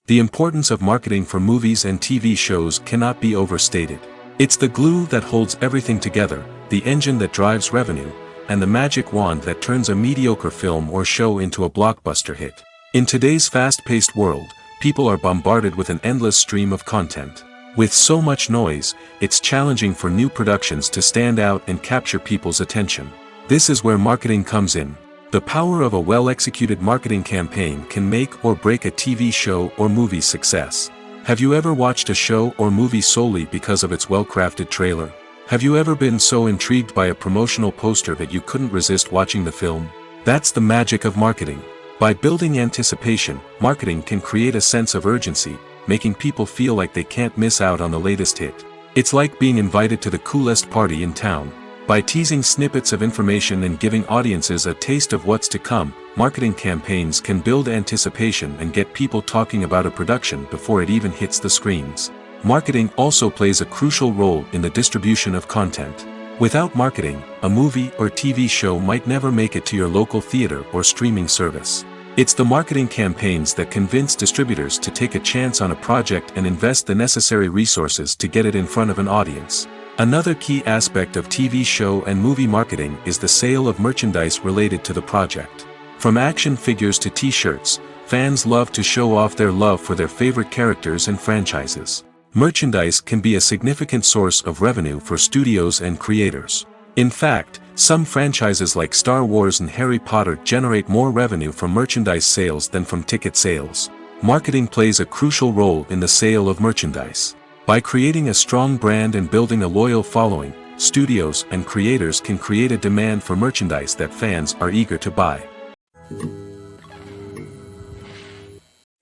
The importance of marketing for movies and TV shows cannot be overstated. It's the glue that holds everything together, the engine that drives revenue, and the magic wand that turns a mediocre film or show into a blockbuster hit. In today's fast-paced world, people are bombarded with an endless stream of content. With so much noise, it's challenging for new productions to stand out and capture people's attention. This is where marketing comes in. The power of a well-executed marketing campaign can make or break a TV show or movie's success. Have you ever watched a show or movie solely because of its well-crafted trailer? Have you ever been so intrigued by a promotional poster that you couldn't resist watching the film? That's the magic of marketing. By building anticipation, marketing can create a sense of urgency, making people feel like they can't miss out on the latest hit. It's like being invited to the coolest party in town. By teasing snippets of information and giving audiences a taste of what's to come, marketing campaigns can build anticipation and get people talking about a production before it even hits the screens. Marketing also plays a crucial role in the distribution of content. Without marketing, a movie or TV show might never make it to your local theater or streaming service. It's the marketing campaigns that convince distributors to take a chance on a project and invest the necessary resources to get it in front of an audience. Another key aspect of TV show and movie marketing is the sale of merchandise related to the project. From action figures to t-shirts, fans love to show off their love for their favorite characters and franchises. Merchandise can be a significant source of revenue for studios and creators. In fact, Some franchises like Star Wars and Harry Potter generate more revenue from merchandise sales than from ticket sales. Marketing plays a crucial role in the sale of merchandise. By creating a strong brand and building a loyal following, studios and creators can create a demand for merchandise that fans are eager to buy.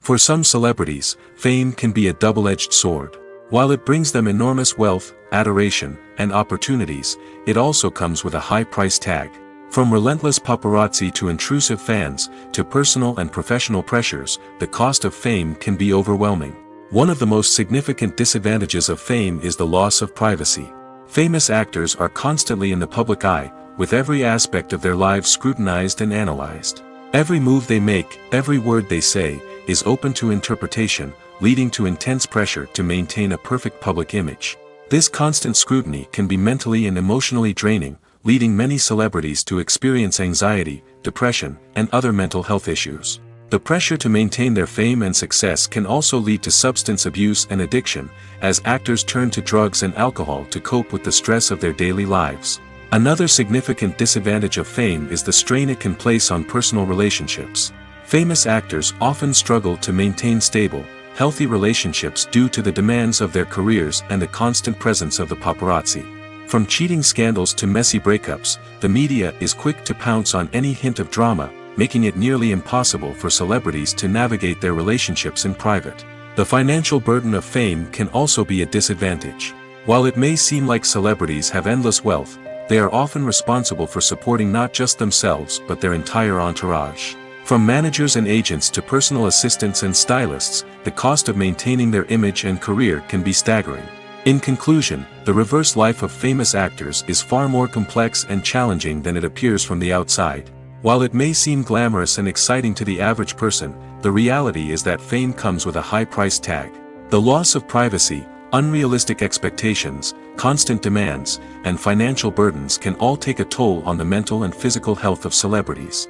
For some celebrities, fame can be a double-edged sword. While it brings them enormous wealth, adoration, and opportunities, it also comes with a high price tag. From relentless paparazzi to intrusive fans, to personal and professional pressures, the cost of fame can be overwhelming. One of the most significant disadvantages of fame is the loss of privacy. Famous actors are constantly in the public eye, with every aspect of their lives scrutinized and analyzed. Every move they make, every word they say, is open to interpretation, leading to intense pressure to maintain a perfect public image. This constant scrutiny can be mentally and emotionally draining, leading many celebrities to experience anxiety, depression, and other mental health issues. The pressure to maintain their fame and success can also lead to substance abuse and addiction, as actors turn to drugs and alcohol to cope with the stress of their daily lives. Another significant disadvantage of fame is the strain it can place on personal relationships. Famous actors often struggle to maintain stable, healthy relationships due to the demands of their careers and the constant presence of the paparazzi. From cheating scandals to messy breakups, the media is quick to pounce on any hint of drama, making it nearly impossible for celebrities to navigate their relationships in private. The financial burden of fame can also be a disadvantage. While it may seem like celebrities have endless wealth, they are often responsible for supporting not just themselves but their entire entourage. From managers and agents to personal assistants and stylists, the cost of maintaining their image and career can be staggering. In conclusion, the reverse life of famous actors is far more complex and challenging than it appears from the outside. While it may seem glamorous and exciting to the average person, the reality is that fame comes with a high price tag. The loss of privacy, unrealistic expectations, constant demands, and financial burdens can all take a toll on the mental and physical health of celebrities.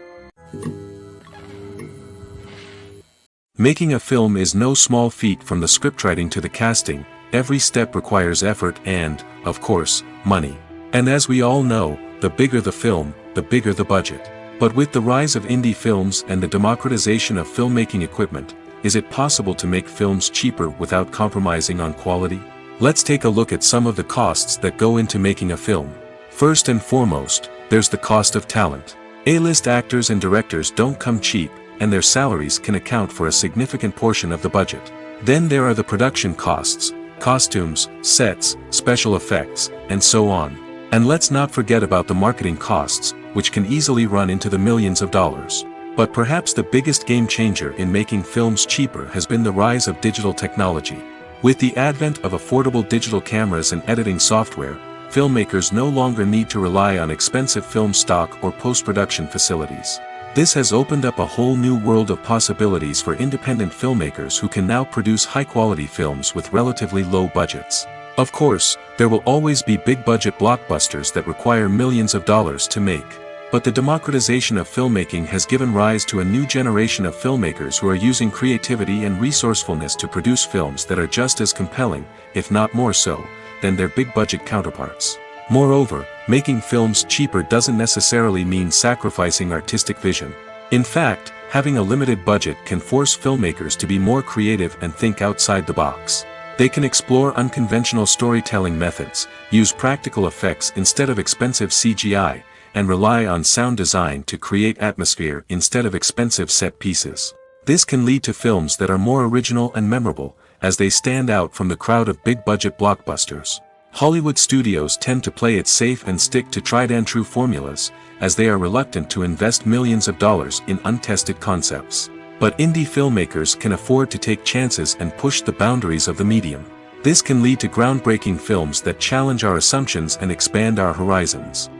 Making a film is no small feat. From the scriptwriting to the casting, every step requires effort and, of course, money. And as we all know, the bigger the film, the bigger the budget. But with the rise of indie films and the democratization of filmmaking equipment, is it possible to make films cheaper without compromising on quality? Let's take a look at some of the costs that go into making a film. First and foremost, there's the cost of talent. A-list actors and directors don't come cheap, and their salaries can account for a significant portion of the budget. Then there are the production costs, costumes, sets, special effects, and so on. And let's not forget about the marketing costs, which can easily run into the millions of dollars. But perhaps the biggest game changer in making films cheaper has been the rise of digital technology. With the advent of affordable digital cameras and editing software, filmmakers no longer need to rely on expensive film stock or post-production facilities. This has opened up a whole new world of possibilities for independent filmmakers who can now produce high-quality films with relatively low budgets. Of course, there will always be big-budget blockbusters that require millions of dollars to make. But the democratization of filmmaking has given rise to a new generation of filmmakers who are using creativity and resourcefulness to produce films that are just as compelling, if not more so, than their big-budget counterparts. Moreover, making films cheaper doesn't necessarily mean sacrificing artistic vision. In fact, having a limited budget can force filmmakers to be more creative and think outside the box. They can explore unconventional storytelling methods, use practical effects instead of expensive CGI, and rely on sound design to create atmosphere instead of expensive set pieces. This can lead to films that are more original and memorable, as they stand out from the crowd of big-budget blockbusters. Hollywood studios tend to play it safe and stick to tried-and-true formulas, as they are reluctant to invest millions of dollars in untested concepts. But indie filmmakers can afford to take chances and push the boundaries of the medium. This can lead to groundbreaking films that challenge our assumptions and expand our horizons.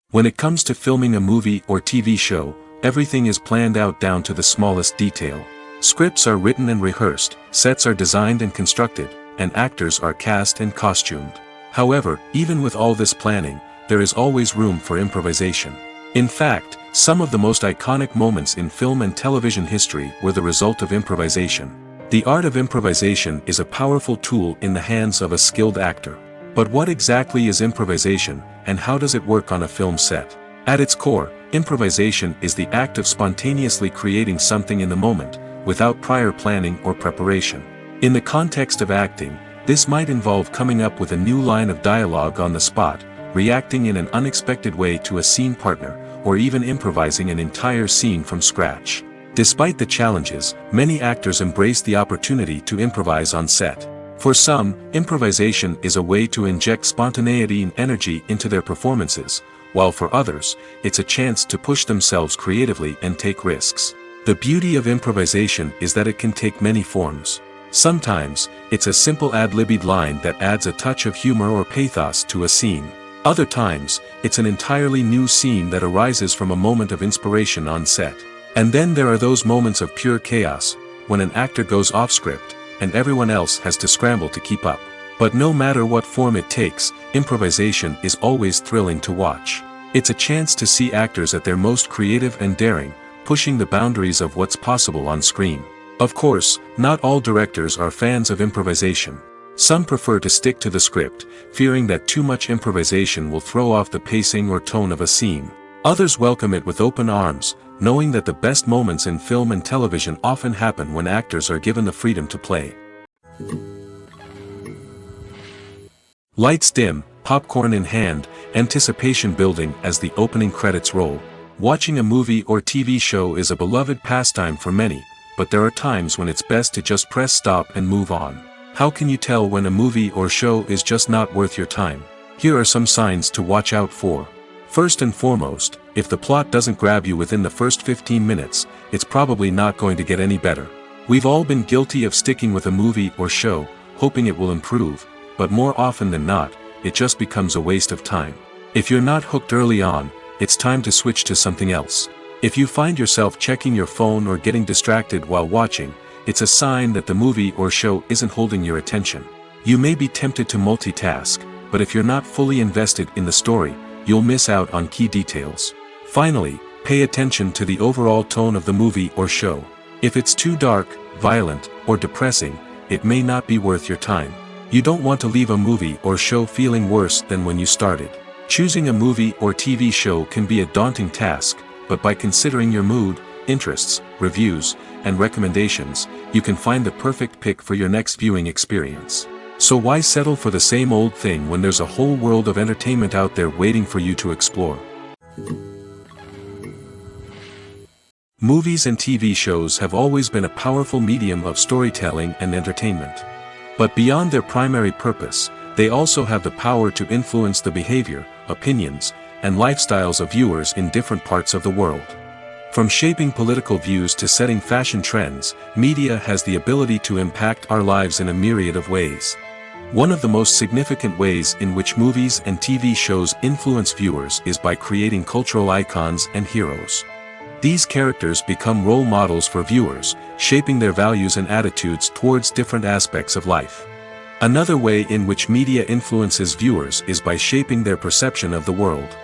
When it comes to filming a movie or TV show, everything is planned out down to the smallest detail. Scripts are written and rehearsed, sets are designed and constructed, and actors are cast and costumed. However, even with all this planning, there is always room for improvisation. In fact, some of the most iconic moments in film and television history were the result of improvisation. The art of improvisation is a powerful tool in the hands of a skilled actor. But what exactly is improvisation, and how does it work on a film set? At its core, improvisation is the act of spontaneously creating something in the moment, without prior planning or preparation. In the context of acting, this might involve coming up with a new line of dialogue on the spot, reacting in an unexpected way to a scene partner, or even improvising an entire scene from scratch. Despite the challenges, many actors embrace the opportunity to improvise on set. For some, improvisation is a way to inject spontaneity and energy into their performances, while for others, it's a chance to push themselves creatively and take risks. The beauty of improvisation is that it can take many forms. Sometimes, it's a simple ad-libbed line that adds a touch of humor or pathos to a scene. Other times, it's an entirely new scene that arises from a moment of inspiration on set. And then there are those moments of pure chaos, when an actor goes off script, and everyone else has to scramble to keep up. But no matter what form it takes, improvisation is always thrilling to watch. It's a chance to see actors at their most creative and daring, pushing the boundaries of what's possible on screen. Of course, not all directors are fans of improvisation. Some prefer to stick to the script, fearing that too much improvisation will throw off the pacing or tone of a scene. Others welcome it with open arms, knowing that the best moments in film and television often happen when actors are given the freedom to play. Lights dim, popcorn in hand, anticipation building as the opening credits roll. Watching a movie or TV show is a beloved pastime for many, but there are times when it's best to just press stop and move on. How can you tell when a movie or show is just not worth your time? Here are some signs to watch out for. First and foremost, if the plot doesn't grab you within the first 15 minutes, it's probably not going to get any better. We've all been guilty of sticking with a movie or show, hoping it will improve, but more often than not, it just becomes a waste of time. If you're not hooked early on, it's time to switch to something else. If you find yourself checking your phone or getting distracted while watching, it's a sign that the movie or show isn't holding your attention. You may be tempted to multitask, but if you're not fully invested in the story, you'll miss out on key details. Finally, pay attention to the overall tone of the movie or show. If it's too dark, violent, or depressing, it may not be worth your time. You don't want to leave a movie or show feeling worse than when you started. Choosing a movie or TV show can be a daunting task, but by considering your mood, interests, reviews, and recommendations, you can find the perfect pick for your next viewing experience. So why settle for the same old thing when there's a whole world of entertainment out there waiting for you to explore? Movies and TV shows have always been a powerful medium of storytelling and entertainment. But beyond their primary purpose, they also have the power to influence the behavior, opinions, and lifestyles of viewers in different parts of the world. From shaping political views to setting fashion trends, media has the ability to impact our lives in a myriad of ways. One of the most significant ways in which movies and TV shows influence viewers is by creating cultural icons and heroes. These characters become role models for viewers, shaping their values and attitudes towards different aspects of life. Another way in which media influences viewers is by shaping their perception of the world.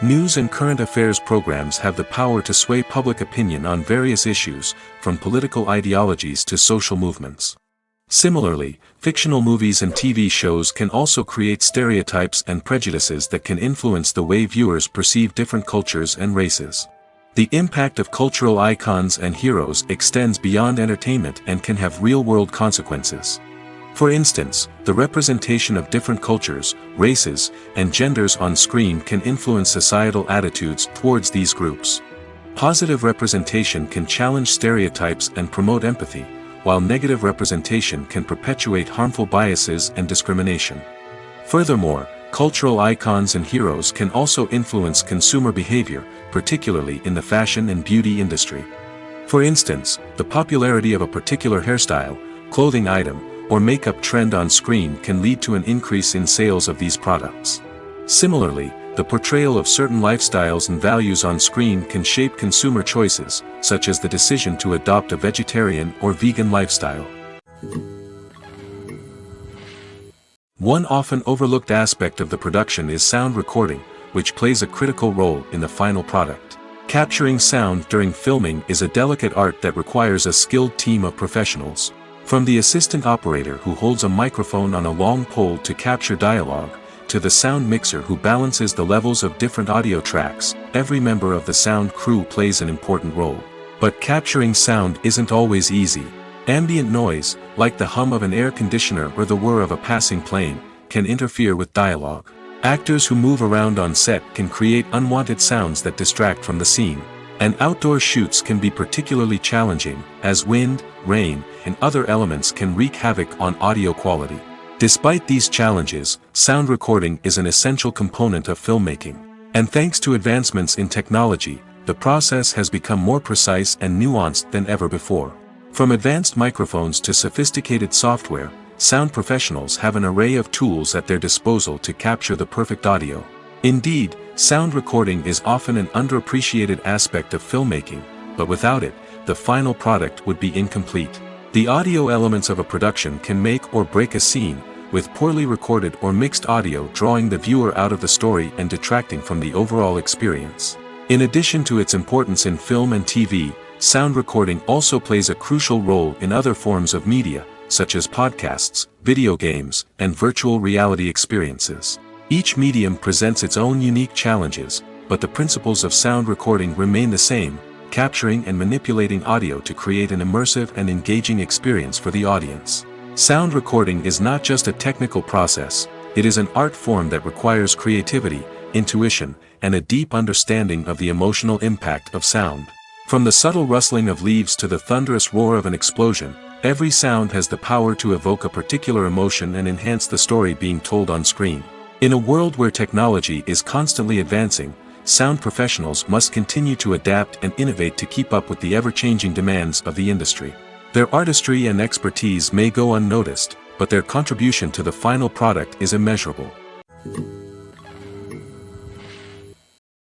News and current affairs programs have the power to sway public opinion on various issues, from political ideologies to social movements. Similarly, fictional movies and TV shows can also create stereotypes and prejudices that can influence the way viewers perceive different cultures and races. The impact of cultural icons and heroes extends beyond entertainment and can have real-world consequences. For instance, the representation of different cultures, races, and genders on screen can influence societal attitudes towards these groups. Positive representation can challenge stereotypes and promote empathy, while negative representation can perpetuate harmful biases and discrimination. Furthermore, cultural icons and heroes can also influence consumer behavior, particularly in the fashion and beauty industry. For instance, the popularity of a particular hairstyle, clothing item, or makeup trend on screen can lead to an increase in sales of these products. Similarly, the portrayal of certain lifestyles and values on screen can shape consumer choices, such as the decision to adopt a vegetarian or vegan lifestyle. One often overlooked aspect of the production is sound recording, which plays a critical role in the final product. Capturing sound during filming is a delicate art that requires a skilled team of professionals. From the assistant operator who holds a microphone on a long pole to capture dialogue, to the sound mixer who balances the levels of different audio tracks, every member of the sound crew plays an important role. But capturing sound isn't always easy. Ambient noise, like the hum of an air conditioner or the whir of a passing plane, can interfere with dialogue. Actors who move around on set can create unwanted sounds that distract from the scene. And outdoor shoots can be particularly challenging, as wind, rain, and other elements can wreak havoc on audio quality. Despite these challenges, sound recording is an essential component of filmmaking. And thanks to advancements in technology, the process has become more precise and nuanced than ever before. From advanced microphones to sophisticated software, sound professionals have an array of tools at their disposal to capture the perfect audio. Indeed, sound recording is often an underappreciated aspect of filmmaking, but without it, the final product would be incomplete. The audio elements of a production can make or break a scene, with poorly recorded or mixed audio drawing the viewer out of the story and detracting from the overall experience. In addition to its importance in film and TV, sound recording also plays a crucial role in other forms of media, such as podcasts, video games, and virtual reality experiences. Each medium presents its own unique challenges, but the principles of sound recording remain the same, capturing and manipulating audio to create an immersive and engaging experience for the audience. Sound recording is not just a technical process, it is an art form that requires creativity, intuition, and a deep understanding of the emotional impact of sound. From the subtle rustling of leaves to the thunderous roar of an explosion, every sound has the power to evoke a particular emotion and enhance the story being told on screen. In a world where technology is constantly advancing, sound professionals must continue to adapt and innovate to keep up with the ever-changing demands of the industry. Their artistry and expertise may go unnoticed, but their contribution to the final product is immeasurable.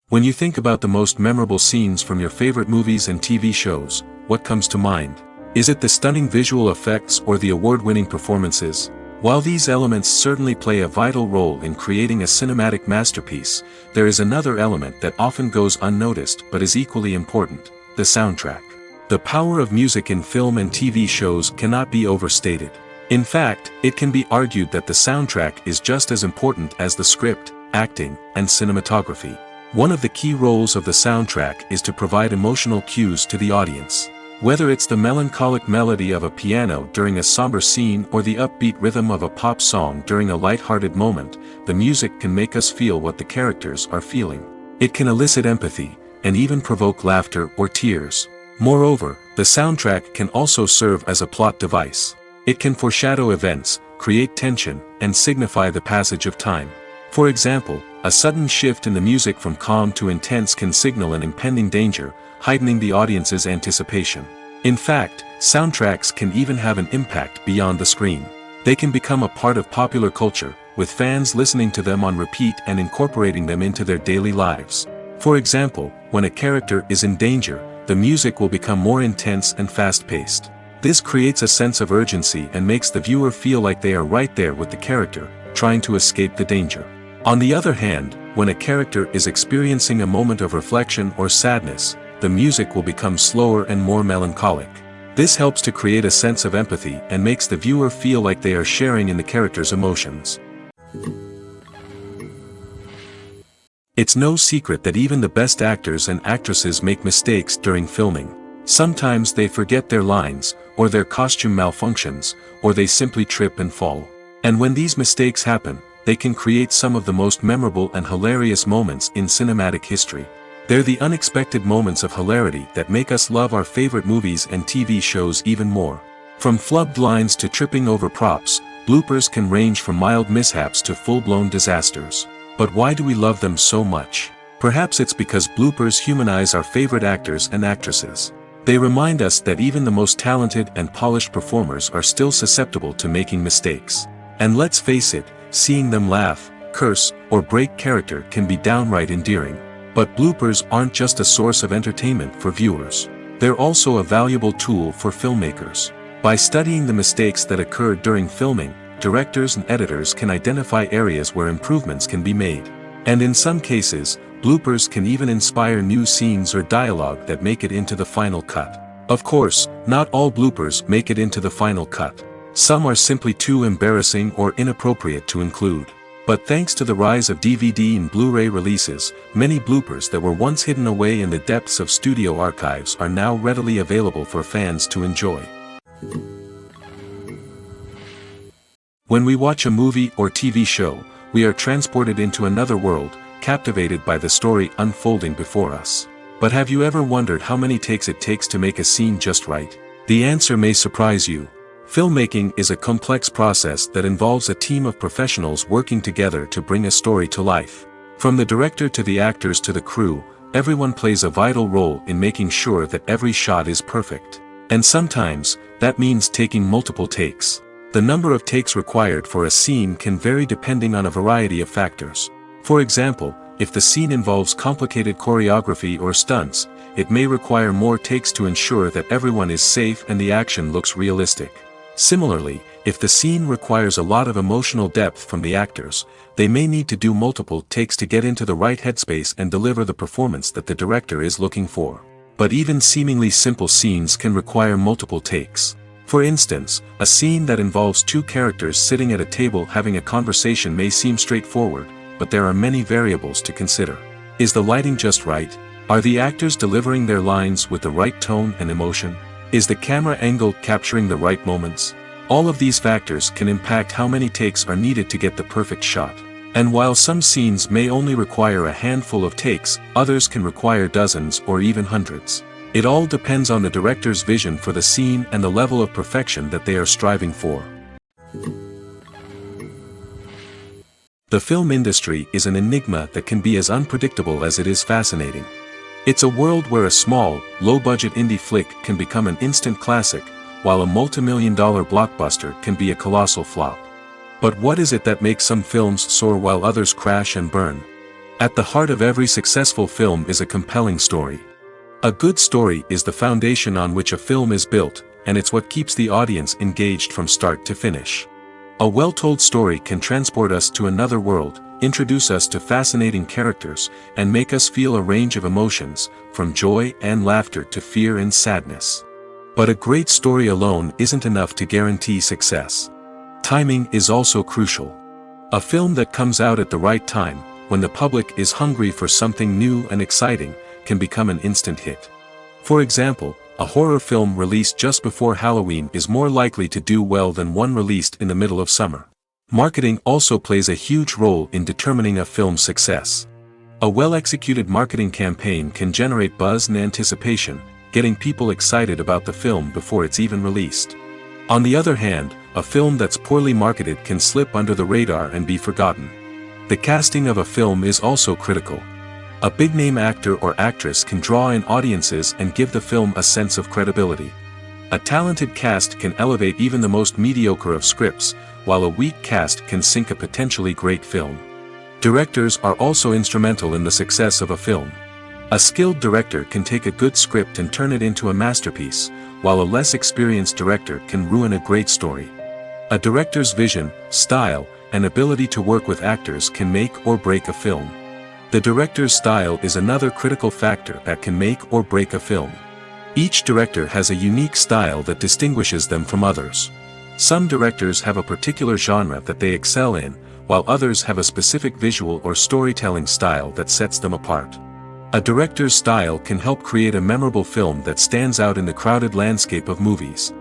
When you think about the most memorable scenes from your favorite movies and TV shows, what comes to mind? Is it the stunning visual effects or the award-winning performances? While these elements certainly play a vital role in creating a cinematic masterpiece, there is another element that often goes unnoticed but is equally important: the soundtrack. The power of music in film and TV shows cannot be overstated. In fact, it can be argued that the soundtrack is just as important as the script, acting, and cinematography. One of the key roles of the soundtrack is to provide emotional cues to the audience. Whether it's the melancholic melody of a piano during a somber scene or the upbeat rhythm of a pop song during a light-hearted moment, the music can make us feel what the characters are feeling. It can elicit empathy, and even provoke laughter or tears. Moreover, the soundtrack can also serve as a plot device. It can foreshadow events, create tension, and signify the passage of time. For example, a sudden shift in the music from calm to intense can signal an impending danger, heightening the audience's anticipation. In fact, soundtracks can even have an impact beyond the screen. They can become a part of popular culture, with fans listening to them on repeat and incorporating them into their daily lives. For example, when a character is in danger, the music will become more intense and fast-paced. This creates a sense of urgency and makes the viewer feel like they are right there with the character, trying to escape the danger. On the other hand, when a character is experiencing a moment of reflection or sadness, the music will become slower and more melancholic. This helps to create a sense of empathy and makes the viewer feel like they are sharing in the character's emotions. It's no secret that even the best actors and actresses make mistakes during filming. Sometimes they forget their lines, or their costume malfunctions, or they simply trip and fall. And when these mistakes happen, they can create some of the most memorable and hilarious moments in cinematic history. They're the unexpected moments of hilarity that make us love our favorite movies and TV shows even more. From flubbed lines to tripping over props, bloopers can range from mild mishaps to full-blown disasters. But why do we love them so much? Perhaps it's because bloopers humanize our favorite actors and actresses. They remind us that even the most talented and polished performers are still susceptible to making mistakes. And let's face it, seeing them laugh, curse, or break character can be downright endearing. But bloopers aren't just a source of entertainment for viewers. They're also a valuable tool for filmmakers. By studying the mistakes that occurred during filming, directors and editors can identify areas where improvements can be made. And in some cases, bloopers can even inspire new scenes or dialogue that make it into the final cut. Of course, not all bloopers make it into the final cut. Some are simply too embarrassing or inappropriate to include. But thanks to the rise of DVD and Blu-ray releases, many bloopers that were once hidden away in the depths of studio archives are now readily available for fans to enjoy. When we watch a movie or TV show, we are transported into another world, captivated by the story unfolding before us. But have you ever wondered how many takes it takes to make a scene just right? The answer may surprise you. Filmmaking is a complex process that involves a team of professionals working together to bring a story to life. From the director to the actors to the crew, everyone plays a vital role in making sure that every shot is perfect. And sometimes, that means taking multiple takes. The number of takes required for a scene can vary depending on a variety of factors. For example, if the scene involves complicated choreography or stunts, it may require more takes to ensure that everyone is safe and the action looks realistic. Similarly, if the scene requires a lot of emotional depth from the actors, they may need to do multiple takes to get into the right headspace and deliver the performance that the director is looking for. But even seemingly simple scenes can require multiple takes. For instance, a scene that involves two characters sitting at a table having a conversation may seem straightforward, but there are many variables to consider. Is the lighting just right? Are the actors delivering their lines with the right tone and emotion? Is the camera angle capturing the right moments? All of these factors can impact how many takes are needed to get the perfect shot. And while some scenes may only require a handful of takes, others can require dozens or even hundreds. It all depends on the director's vision for the scene and the level of perfection that they are striving for. The film industry is an enigma that can be as unpredictable as it is fascinating. It's a world where a small, low-budget indie flick can become an instant classic, while a multi-million-dollar blockbuster can be a colossal flop. But what is it that makes some films soar while others crash and burn? At the heart of every successful film is a compelling story. A good story is the foundation on which a film is built, and it's what keeps the audience engaged from start to finish. A well-told story can transport us to another world, introduce us to fascinating characters, and make us feel a range of emotions, from joy and laughter to fear and sadness. But a great story alone isn't enough to guarantee success. Timing is also crucial. A film that comes out at the right time, when the public is hungry for something new and exciting, can become an instant hit. For example, a horror film released just before Halloween is more likely to do well than one released in the middle of summer. Marketing also plays a huge role in determining a film's success. A well-executed marketing campaign can generate buzz and anticipation, getting people excited about the film before it's even released. On the other hand, a film that's poorly marketed can slip under the radar and be forgotten. The casting of a film is also critical. A big-name actor or actress can draw in audiences and give the film a sense of credibility. A talented cast can elevate even the most mediocre of scripts, while a weak cast can sink a potentially great film. Directors are also instrumental in the success of a film. A skilled director can take a good script and turn it into a masterpiece, while a less experienced director can ruin a great story. A director's vision, style, and ability to work with actors can make or break a film. The director's style is another critical factor that can make or break a film. Each director has a unique style that distinguishes them from others. Some directors have a particular genre that they excel in, while others have a specific visual or storytelling style that sets them apart. A director's style can help create a memorable film that stands out in the crowded landscape of movies.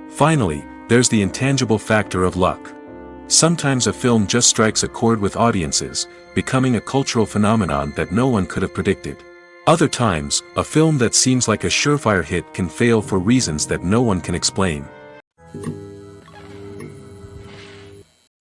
Finally, there's the intangible factor of luck. Sometimes a film just strikes a chord with audiences, becoming a cultural phenomenon that no one could have predicted. Other times, a film that seems like a surefire hit can fail for reasons that no one can explain.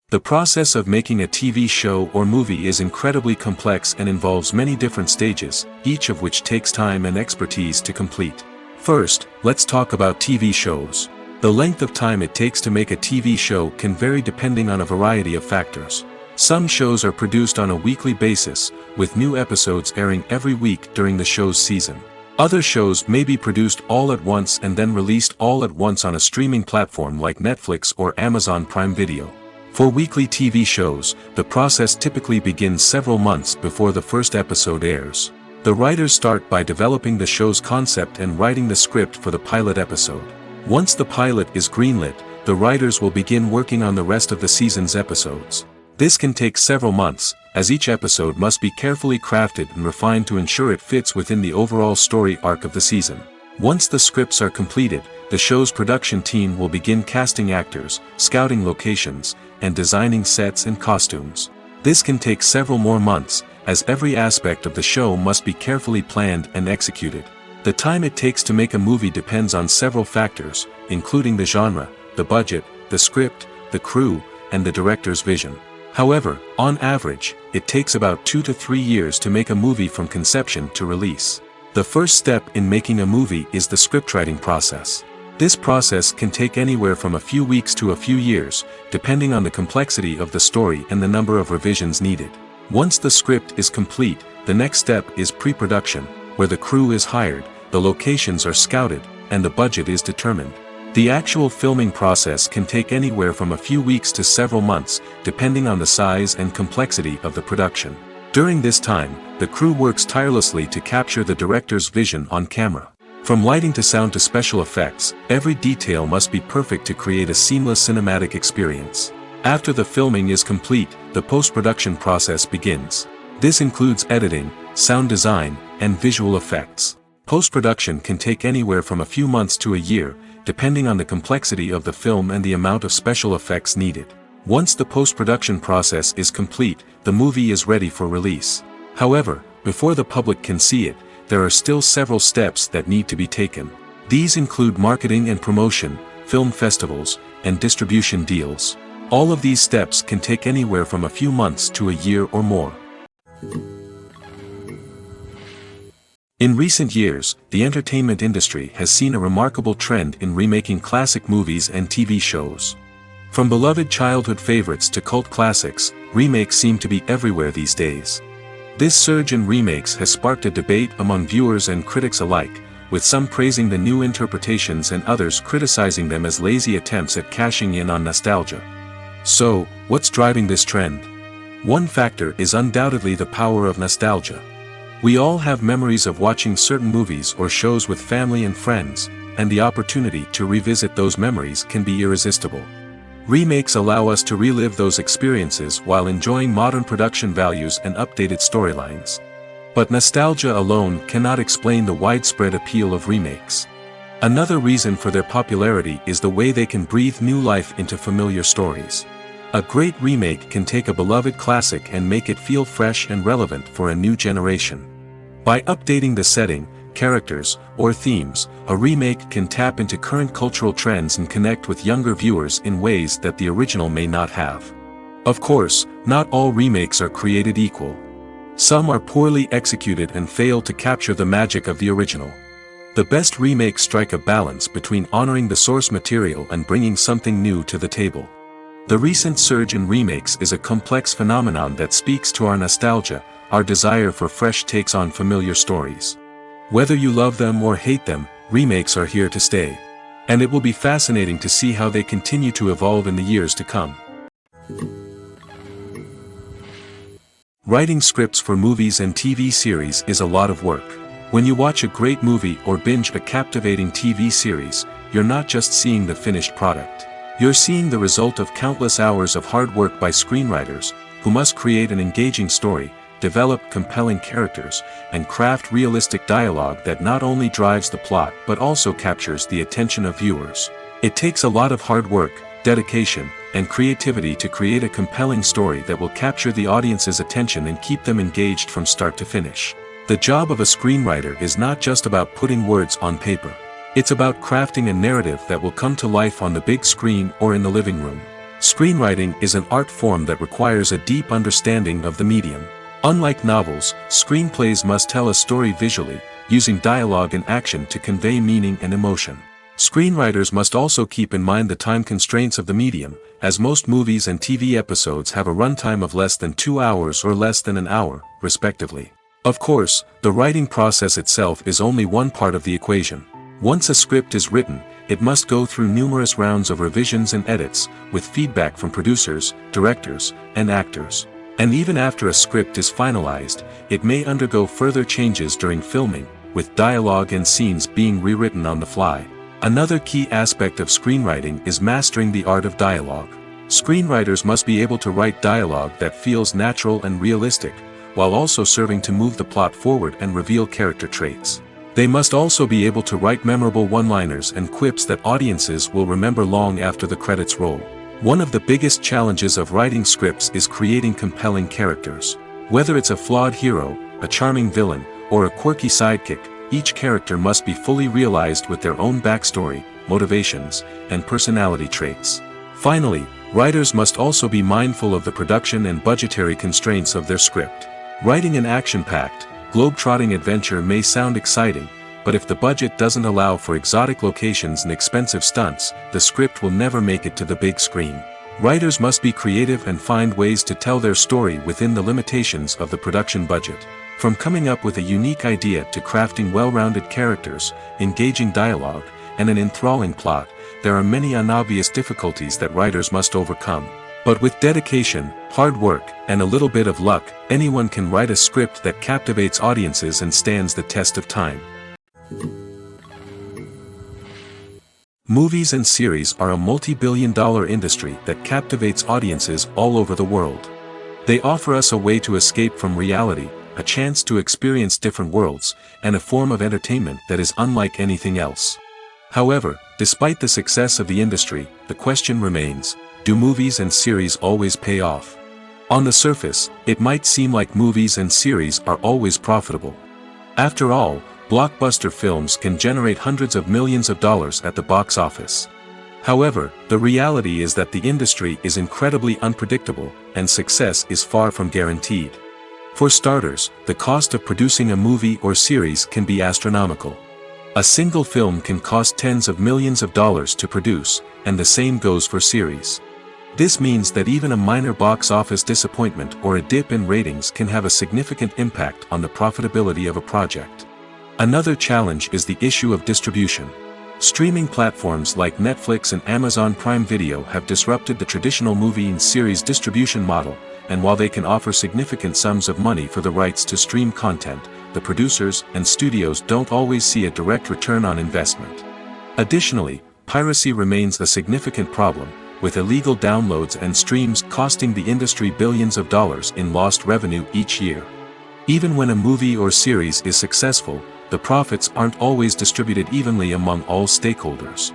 The process of making a TV show or movie is incredibly complex and involves many different stages, each of which takes time and expertise to complete. First, let's talk about TV shows. The length of time it takes to make a TV show can vary depending on a variety of factors. Some shows are produced on a weekly basis, with new episodes airing every week during the show's season. Other shows may be produced all at once and then released all at once on a streaming platform like Netflix or Amazon Prime Video. For weekly TV shows, the process typically begins several months before the first episode airs. The writers start by developing the show's concept and writing the script for the pilot episode. Once the pilot is greenlit, the writers will begin working on the rest of the season's episodes. This can take several months, as each episode must be carefully crafted and refined to ensure it fits within the overall story arc of the season. Once the scripts are completed, the show's production team will begin casting actors, scouting locations, and designing sets and costumes. This can take several more months, as every aspect of the show must be carefully planned and executed. The time it takes to make a movie depends on several factors, including the genre, the budget, the script, the crew, and the director's vision. However, on average, it takes about 2 to 3 years to make a movie from conception to release. The first step in making a movie is the scriptwriting process. This process can take anywhere from a few weeks to a few years, depending on the complexity of the story and the number of revisions needed. Once the script is complete, the next step is pre-production, where the crew is hired, the locations are scouted, and the budget is determined. The actual filming process can take anywhere from a few weeks to several months, depending on the size and complexity of the production. During this time, the crew works tirelessly to capture the director's vision on camera. From lighting to sound to special effects, every detail must be perfect to create a seamless cinematic experience. After the filming is complete, the post-production process begins. This includes editing, sound design, and visual effects. Post-production can take anywhere from a few months to a year, depending on the complexity of the film and the amount of special effects needed. Once the post-production process is complete, the movie is ready for release. However, before the public can see it, there are still several steps that need to be taken. These include marketing and promotion, film festivals, and distribution deals. All of these steps can take anywhere from a few months to a year or more. In recent years, the entertainment industry has seen a remarkable trend in remaking classic movies and TV shows. From beloved childhood favorites to cult classics, remakes seem to be everywhere these days. This surge in remakes has sparked a debate among viewers and critics alike, with some praising the new interpretations and others criticizing them as lazy attempts at cashing in on nostalgia. So, what's driving this trend? One factor is undoubtedly the power of nostalgia. We all have memories of watching certain movies or shows with family and friends, and the opportunity to revisit those memories can be irresistible. Remakes allow us to relive those experiences while enjoying modern production values and updated storylines. But nostalgia alone cannot explain the widespread appeal of remakes. Another reason for their popularity is the way they can breathe new life into familiar stories. A great remake can take a beloved classic and make it feel fresh and relevant for a new generation. By updating the setting, characters, or themes, a remake can tap into current cultural trends and connect with younger viewers in ways that the original may not have. Of course, not all remakes are created equal. Some are poorly executed and fail to capture the magic of the original. The best remakes strike a balance between honoring the source material and bringing something new to the table. The recent surge in remakes is a complex phenomenon that speaks to our nostalgia, our desire for fresh takes on familiar stories. Whether you love them or hate them, remakes are here to stay. And it will be fascinating to see how they continue to evolve in the years to come. Writing scripts for movies and TV series is a lot of work. When you watch a great movie or binge a captivating TV series, you're not just seeing the finished product. You're seeing the result of countless hours of hard work by screenwriters, who must create an engaging story, develop compelling characters, and craft realistic dialogue that not only drives the plot but also captures the attention of viewers. It takes a lot of hard work, dedication, and creativity to create a compelling story that will capture the audience's attention and keep them engaged from start to finish. The job of a screenwriter is not just about putting words on paper. It's about crafting a narrative that will come to life on the big screen or in the living room. Screenwriting is an art form that requires a deep understanding of the medium. Unlike novels, screenplays must tell a story visually, using dialogue and action to convey meaning and emotion. Screenwriters must also keep in mind the time constraints of the medium, as most movies and TV episodes have a runtime of less than 2 hours or less than an hour, respectively. Of course, the writing process itself is only one part of the equation. Once a script is written, it must go through numerous rounds of revisions and edits, with feedback from producers, directors, and actors. And even after a script is finalized, it may undergo further changes during filming, with dialogue and scenes being rewritten on the fly. Another key aspect of screenwriting is mastering the art of dialogue. Screenwriters must be able to write dialogue that feels natural and realistic, while also serving to move the plot forward and reveal character traits. They must also be able to write memorable one-liners and quips that audiences will remember long after the credits roll. One of the biggest challenges of writing scripts is creating compelling characters. Whether it's a flawed hero, a charming villain, or a quirky sidekick, each character must be fully realized with their own backstory, motivations, and personality traits. Finally, writers must also be mindful of the production and budgetary constraints of their script. Writing an action-packed, globe-trotting adventure may sound exciting, but if the budget doesn't allow for exotic locations and expensive stunts, the script will never make it to the big screen. Writers must be creative and find ways to tell their story within the limitations of the production budget. From coming up with a unique idea to crafting well-rounded characters, engaging dialogue, and an enthralling plot, there are many unobvious difficulties that writers must overcome. But with dedication, hard work, and a little bit of luck, anyone can write a script that captivates audiences and stands the test of time. Movies and series are a multi-billion-dollar industry that captivates audiences all over the world. They offer us a way to escape from reality, a chance to experience different worlds, and a form of entertainment that is unlike anything else. However, despite the success of the industry, the question remains, do movies and series always pay off? On the surface, it might seem like movies and series are always profitable. After all, blockbuster films can generate hundreds of millions of dollars at the box office. However, the reality is that the industry is incredibly unpredictable, and success is far from guaranteed. For starters, the cost of producing a movie or series can be astronomical. A single film can cost tens of millions of dollars to produce, and the same goes for series. This means that even a minor box office disappointment or a dip in ratings can have a significant impact on the profitability of a project. Another challenge is the issue of distribution. Streaming platforms like Netflix and Amazon Prime Video have disrupted the traditional movie and series distribution model, and while they can offer significant sums of money for the rights to stream content, the producers and studios don't always see a direct return on investment. Additionally, piracy remains a significant problem, with illegal downloads and streams costing the industry billions of dollars in lost revenue each year. Even when a movie or series is successful, the profits aren't always distributed evenly among all stakeholders.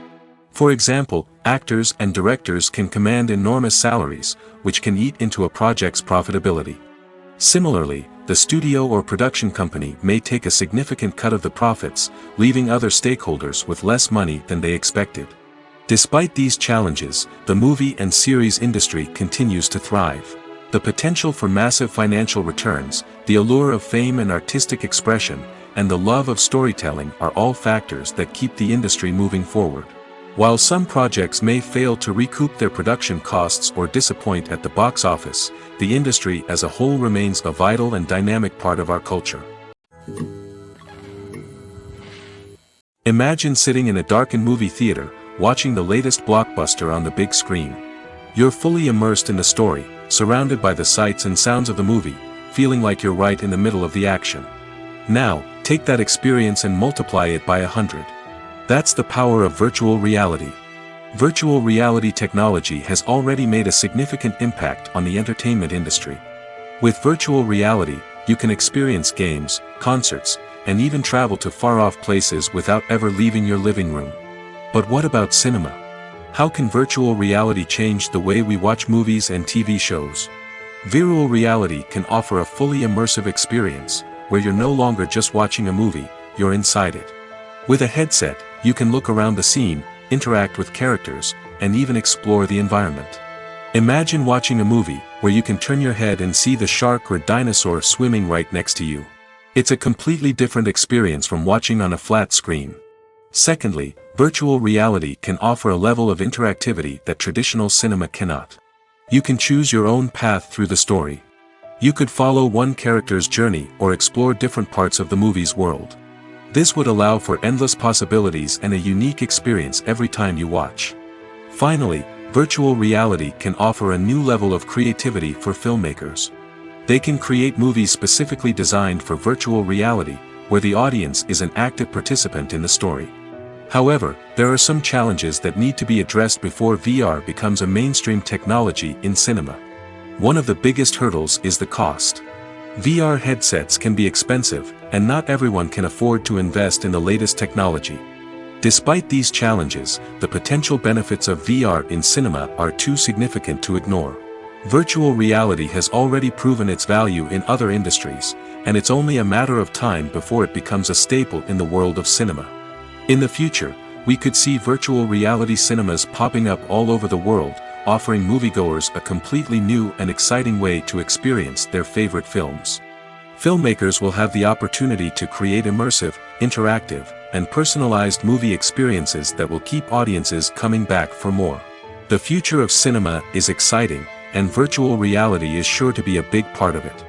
For example, actors and directors can command enormous salaries, which can eat into a project's profitability. Similarly, the studio or production company may take a significant cut of the profits, leaving other stakeholders with less money than they expected. Despite these challenges, the movie and series industry continues to thrive. The potential for massive financial returns, the allure of fame and artistic expression, and the love of storytelling are all factors that keep the industry moving forward. While some projects may fail to recoup their production costs or disappoint at the box office, the industry as a whole remains a vital and dynamic part of our culture. Imagine sitting in a darkened movie theater, watching the latest blockbuster on the big screen. You're fully immersed in the story, surrounded by the sights and sounds of the movie, feeling like you're right in the middle of the action. Now, take that experience and multiply it by 100. That's the power of virtual reality. Virtual reality technology has already made a significant impact on the entertainment industry. With virtual reality, you can experience games, concerts, and even travel to far-off places without ever leaving your living room. But what about cinema? How can virtual reality change the way we watch movies and TV shows? Virtual reality can offer a fully immersive experience, where you're no longer just watching a movie, you're inside it. With a headset, you can look around the scene, interact with characters, and even explore the environment. Imagine watching a movie, where you can turn your head and see the shark or dinosaur swimming right next to you. It's a completely different experience from watching on a flat screen. Secondly, virtual reality can offer a level of interactivity that traditional cinema cannot. You can choose your own path through the story. You could follow one character's journey or explore different parts of the movie's world. This would allow for endless possibilities and a unique experience every time you watch. Finally, virtual reality can offer a new level of creativity for filmmakers. They can create movies specifically designed for virtual reality, where the audience is an active participant in the story. However, there are some challenges that need to be addressed before VR becomes a mainstream technology in cinema. One of the biggest hurdles is the cost. VR headsets can be expensive, and not everyone can afford to invest in the latest technology. Despite these challenges, the potential benefits of VR in cinema are too significant to ignore. Virtual reality has already proven its value in other industries, and it's only a matter of time before it becomes a staple in the world of cinema. In the future, we could see virtual reality cinemas popping up all over the world, offering moviegoers a completely new and exciting way to experience their favorite films. Filmmakers will have the opportunity to create immersive, interactive, and personalized movie experiences that will keep audiences coming back for more. The future of cinema is exciting, and virtual reality is sure to be a big part of it.